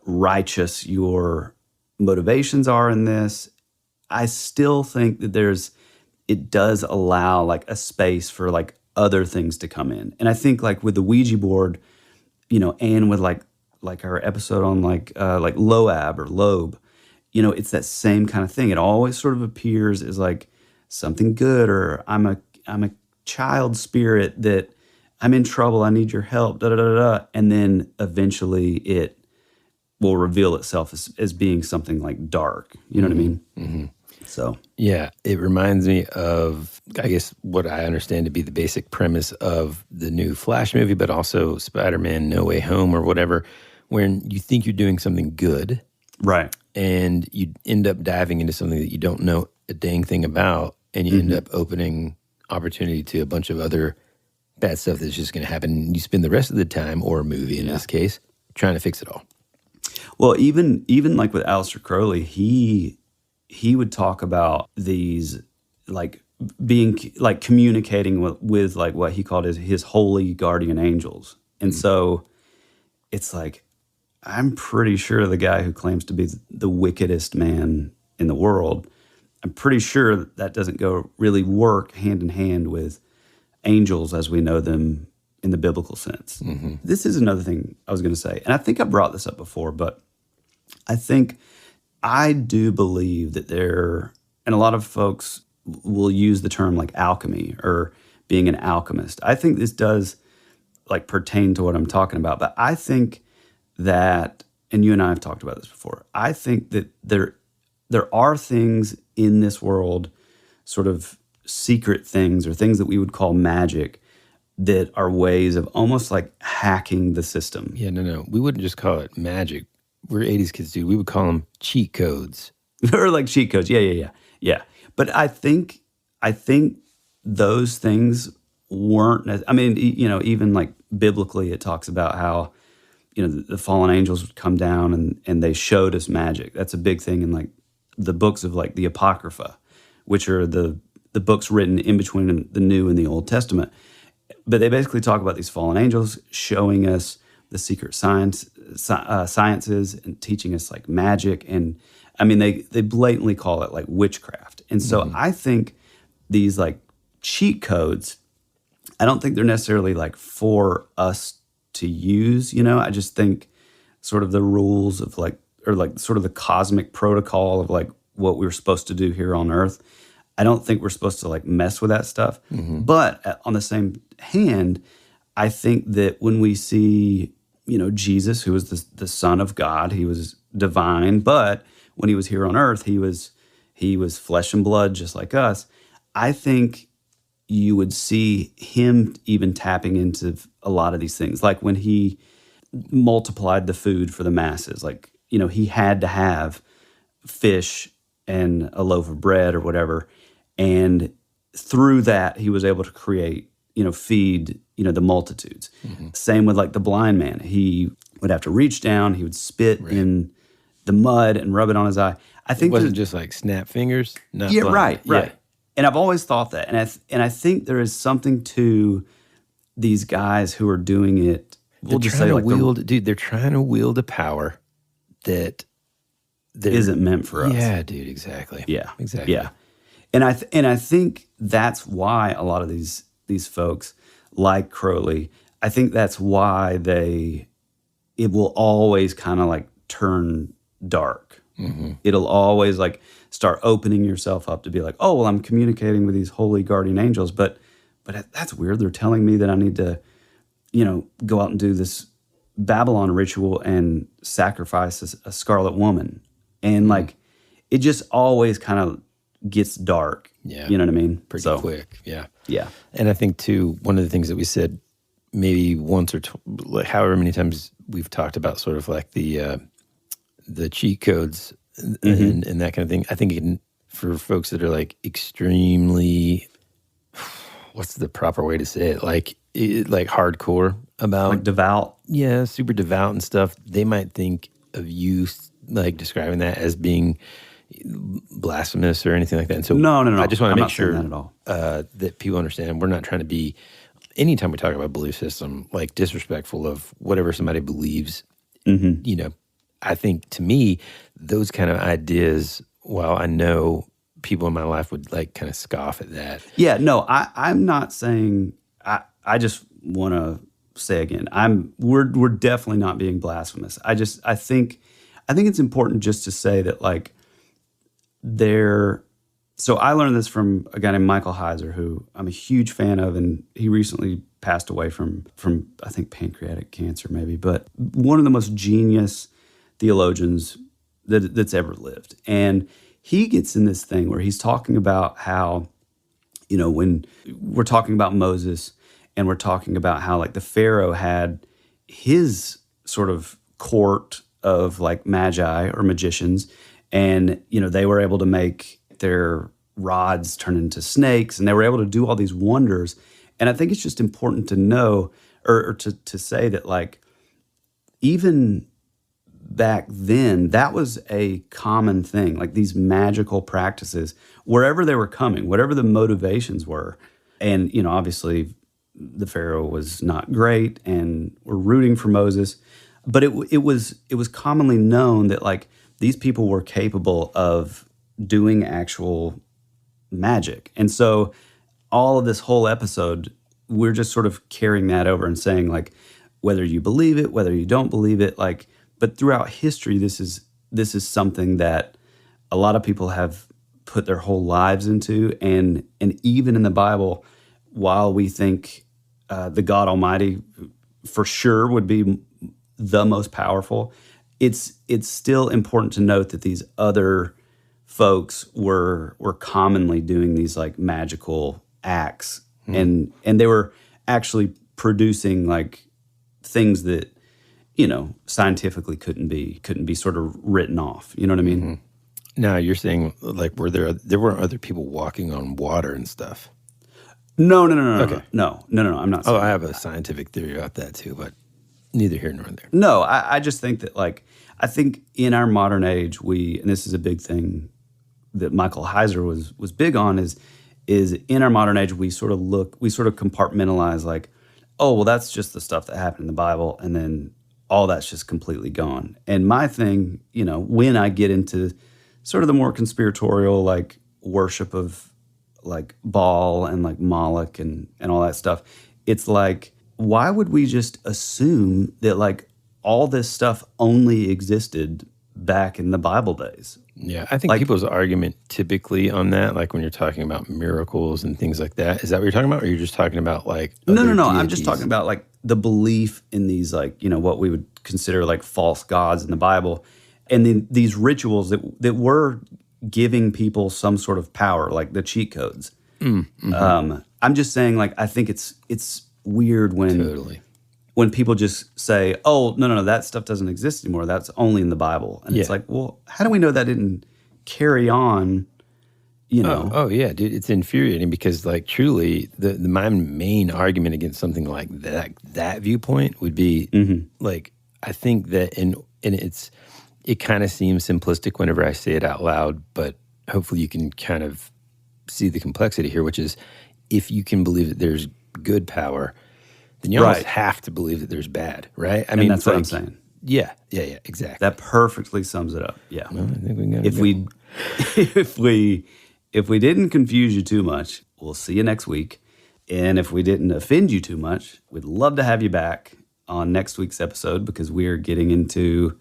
righteous your motivations are in this. I still think that it does allow like a space for like other things to come in. And I think like with the Ouija board, and with like our episode on like Loab or Lobe, it's that same kind of thing. It always sort of appears as like something good, or I'm a child spirit that I'm in trouble, I need your help, da da da da. And then eventually it will reveal itself as being something like dark. You know what I mean? Mm-hmm. So yeah, it reminds me of, I guess, what I understand to be the basic premise of the new Flash movie, but also Spider-Man No Way Home or whatever, when you think you're doing something good, right, and you end up diving into something that you don't know a dang thing about, and you end up opening opportunity to a bunch of other bad stuff that's just going to happen. You spend the rest of the time, or a movie in this case, trying to fix it all. Well, even like with Aleister Crowley, he would talk about these like being like communicating with like what he called his holy guardian angels. And so it's like, I'm pretty sure the guy who claims to be the wickedest man in the world, I'm pretty sure that doesn't really work hand in hand with angels as we know them in the biblical sense. Mm-hmm. This is another thing I was going to say, and I think I brought this up before, but I do believe that and a lot of folks will use the term like alchemy or being an alchemist. I think this does like pertain to what I'm talking about, but I think that, and you and I have talked about this before, I think that there are things in this world, sort of secret things or things that we would call magic, that are ways of almost like hacking the system. Yeah, no. We wouldn't just call it magic. We're 80s kids, dude. We would call them cheat codes. Or like cheat codes. Yeah. But I think those things weren't, I mean, even like biblically it talks about how, the fallen angels would come down and they showed us magic. That's a big thing in like the books of like the Apocrypha, which are the books written in between the New and the Old Testament. But they basically talk about these fallen angels showing us the secret sciences and teaching us like magic. And I mean, they blatantly call it like witchcraft. And so I think these like cheat codes, I don't think they're necessarily like for us to use, I just think sort of the rules of like, or like sort of the cosmic protocol of like what we're supposed to do here on Earth. I don't think we're supposed to like mess with that stuff. Mm-hmm. But on the same hand, I think that when we see, Jesus, who was the Son of God, he was divine, but when he was here on Earth, he was flesh and blood just like us. I think you would see him even tapping into a lot of these things. Like when he multiplied the food for the masses, like, he had to have fish and a loaf of bread or whatever. And through that, he was able to create, feed, the multitudes. Mm-hmm. Same with like the blind man. He would have to reach down, he would spit in the mud and rub it on his eye. I think it wasn't just like snap fingers. Not yeah, blind. Right. Yeah. And I've always thought that. And I think there is something to these guys who are doing it. They're trying to wield a power that isn't meant for us. Yeah, dude, exactly. Yeah. Exactly. Yeah. And I think that's why a lot of these folks like Crowley, I think that's why it will always kind of like turn dark. Mm-hmm. It'll always like start opening yourself up to be like, oh, well, I'm communicating with these holy guardian angels, but that's weird. They're telling me that I need to, go out and do this Babylon ritual and sacrifice a scarlet woman. And like, it just always kind of gets dark. Yeah. You know what I mean? Pretty quick. Yeah. Yeah. And I think too, one of the things that we said maybe once or like however many times we've talked about sort of like the cheat codes and that kind of thing. I think for folks that are like extremely, what's the proper way to say it? Like hardcore about like devout. Yeah. Super devout and stuff. They might think of you like describing that as being blasphemous or anything like that. And so no. I just want to make sure that, at all. That people understand we're not trying to be, anytime we talk about belief system, like disrespectful of whatever somebody believes. You know, I think to me, those kind of ideas, while I know people in my life would like kind of scoff at that. Yeah, no, I'm not saying, I just want to say again, we're definitely not being blasphemous. I think it's important just to say that like so I learned this from a guy named Michael Heiser, who I'm a huge fan of, and he recently passed away from I think pancreatic cancer maybe, but one of the most genius theologians that's ever lived. And he gets in this thing where he's talking about how, you know, when we're talking about Moses and we're talking about how like the Pharaoh had his sort of court of like magi or magicians, and, you know, they were able to make their rods turn into snakes, and they were able to do all these wonders. And I think it's just important to know, or to say that like, even back then, that was a common thing, like these magical practices, wherever they were coming, whatever the motivations were. And, you know, obviously the Pharaoh was not great, and we're rooting for Moses, but it was commonly known that like these people were capable of doing actual magic. And so all of this whole episode, we're just sort of carrying that over and saying like, whether you believe it, whether you don't believe it, like, but throughout history, this is something that a lot of people have put their whole lives into. And even in the Bible, while we think the God Almighty for sure would be the most powerful, it's still important to note that these other folks were commonly doing these like magical acts, and they were actually producing like things that, you know, scientifically couldn't be sort of written off. You know what I mean? Now you're saying like, there weren't other people walking on water and stuff? No. Okay. No. I'm not saying I have a scientific theory about that too, but neither here nor there. No, I just think that like, I think in our modern age, and this is a big thing that Michael Heiser was big on, is in our modern age, we sort of compartmentalize like, oh, well, that's just the stuff that happened in the Bible, and then all that's just completely gone. And my thing, you know, when I get into sort of the more conspiratorial, like worship of like Baal and like Moloch and all that stuff, it's like, why would we just assume that like all this stuff only existed back in the Bible days? Yeah, I think like, people's argument typically on that, like when you're talking about miracles and things like that, is that what you're talking about? Or you're just talking about like No. deities? I'm just talking about like the belief in these like, you know, what we would consider like false gods in the Bible. And then these rituals that were giving people some sort of power, like the cheat codes. I'm just saying like, I think it's weird when people just say, oh, no, that stuff doesn't exist anymore. That's only in the Bible. And it's like, well, how do we know that didn't carry on, you know? Oh yeah, dude, it's infuriating because like truly my main argument against something like that viewpoint would be like, I think that it kind of seems simplistic whenever I say it out loud, but hopefully you can kind of see the complexity here, which is if you can believe that there's good power, then you almost have to believe that there's bad, right? I mean, that's what I'm saying. Yeah, exactly. That perfectly sums it up. Yeah. Well, I think we got if we didn't confuse you too much, we'll see you next week. And if we didn't offend you too much, we'd love to have you back on next week's episode, because we're getting into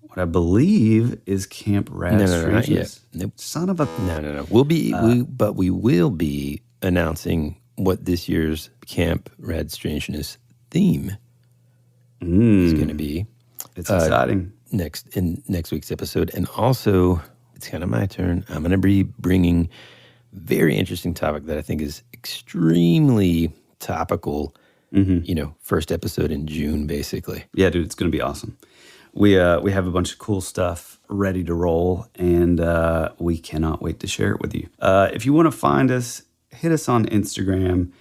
what I believe is Camp RADDEST. No, not yet. Nope. Son of a... No. We will be announcing what this year's Camp Rad Strangeness theme is going to be. It's exciting. In next week's episode. And also, it's kind of my turn. I'm going to be bringing a very interesting topic that I think is extremely topical. You know, first episode in June, basically. Yeah, dude, it's going to be awesome. We have a bunch of cool stuff ready to roll, and we cannot wait to share it with you. If you want to find us, hit us on Instagram.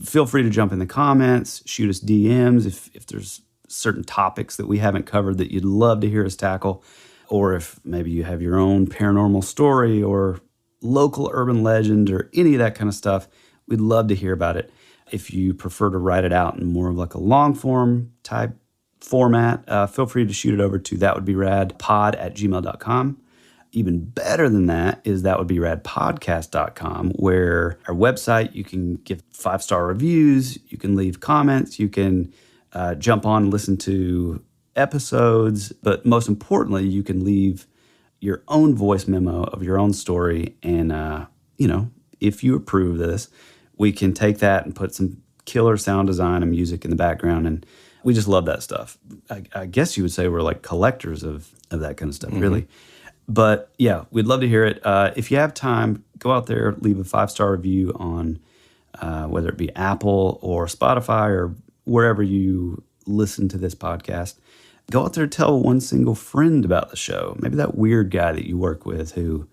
Feel free to jump in the comments, shoot us DMs if there's certain topics that we haven't covered that you'd love to hear us tackle, or if maybe you have your own paranormal story or local urban legend or any of that kind of stuff, we'd love to hear about it. If you prefer to write it out in more of like a long form type format, feel free to shoot it over to thatwouldberadpod@gmail.com. Even better than that is thatwouldberadpodcast.com, where our website, you can give 5-star reviews, you can leave comments, you can jump on and listen to episodes, but most importantly, you can leave your own voice memo of your own story. And, if you approve of this, we can take that and put some killer sound design and music in the background. And we just love that stuff. I guess you would say we're like collectors of that kind of stuff, really. But yeah, we'd love to hear it. If you have time, go out there, leave a 5-star review on whether it be Apple or Spotify or wherever you listen to this podcast. Go out there and tell one single friend about the show. Maybe that weird guy that you work with who,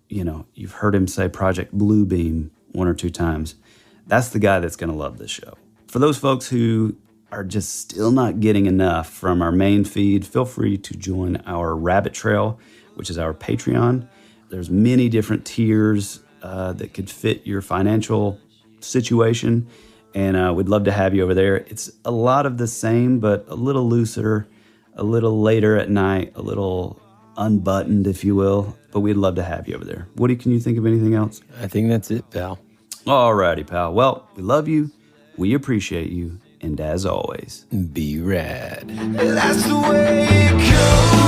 you've heard him say Project Bluebeam 1 or 2 times. That's the guy that's going to love this show. For those folks who are just still not getting enough from our main feed, feel free to join our Rabbit Trail, which is our Patreon. There's many different tiers that could fit your financial situation, and we'd love to have you over there. It's a lot of the same, but a little looser, a little later at night, a little unbuttoned, if you will, but we'd love to have you over there. Woody, can you think of anything else? I think that's it, pal. All righty, pal. Well, we love you, we appreciate you, and as always, be rad. That's the way it goes.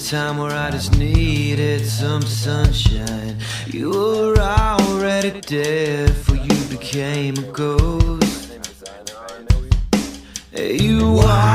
Time where I just needed some sunshine. You were already dead before you became a ghost. You are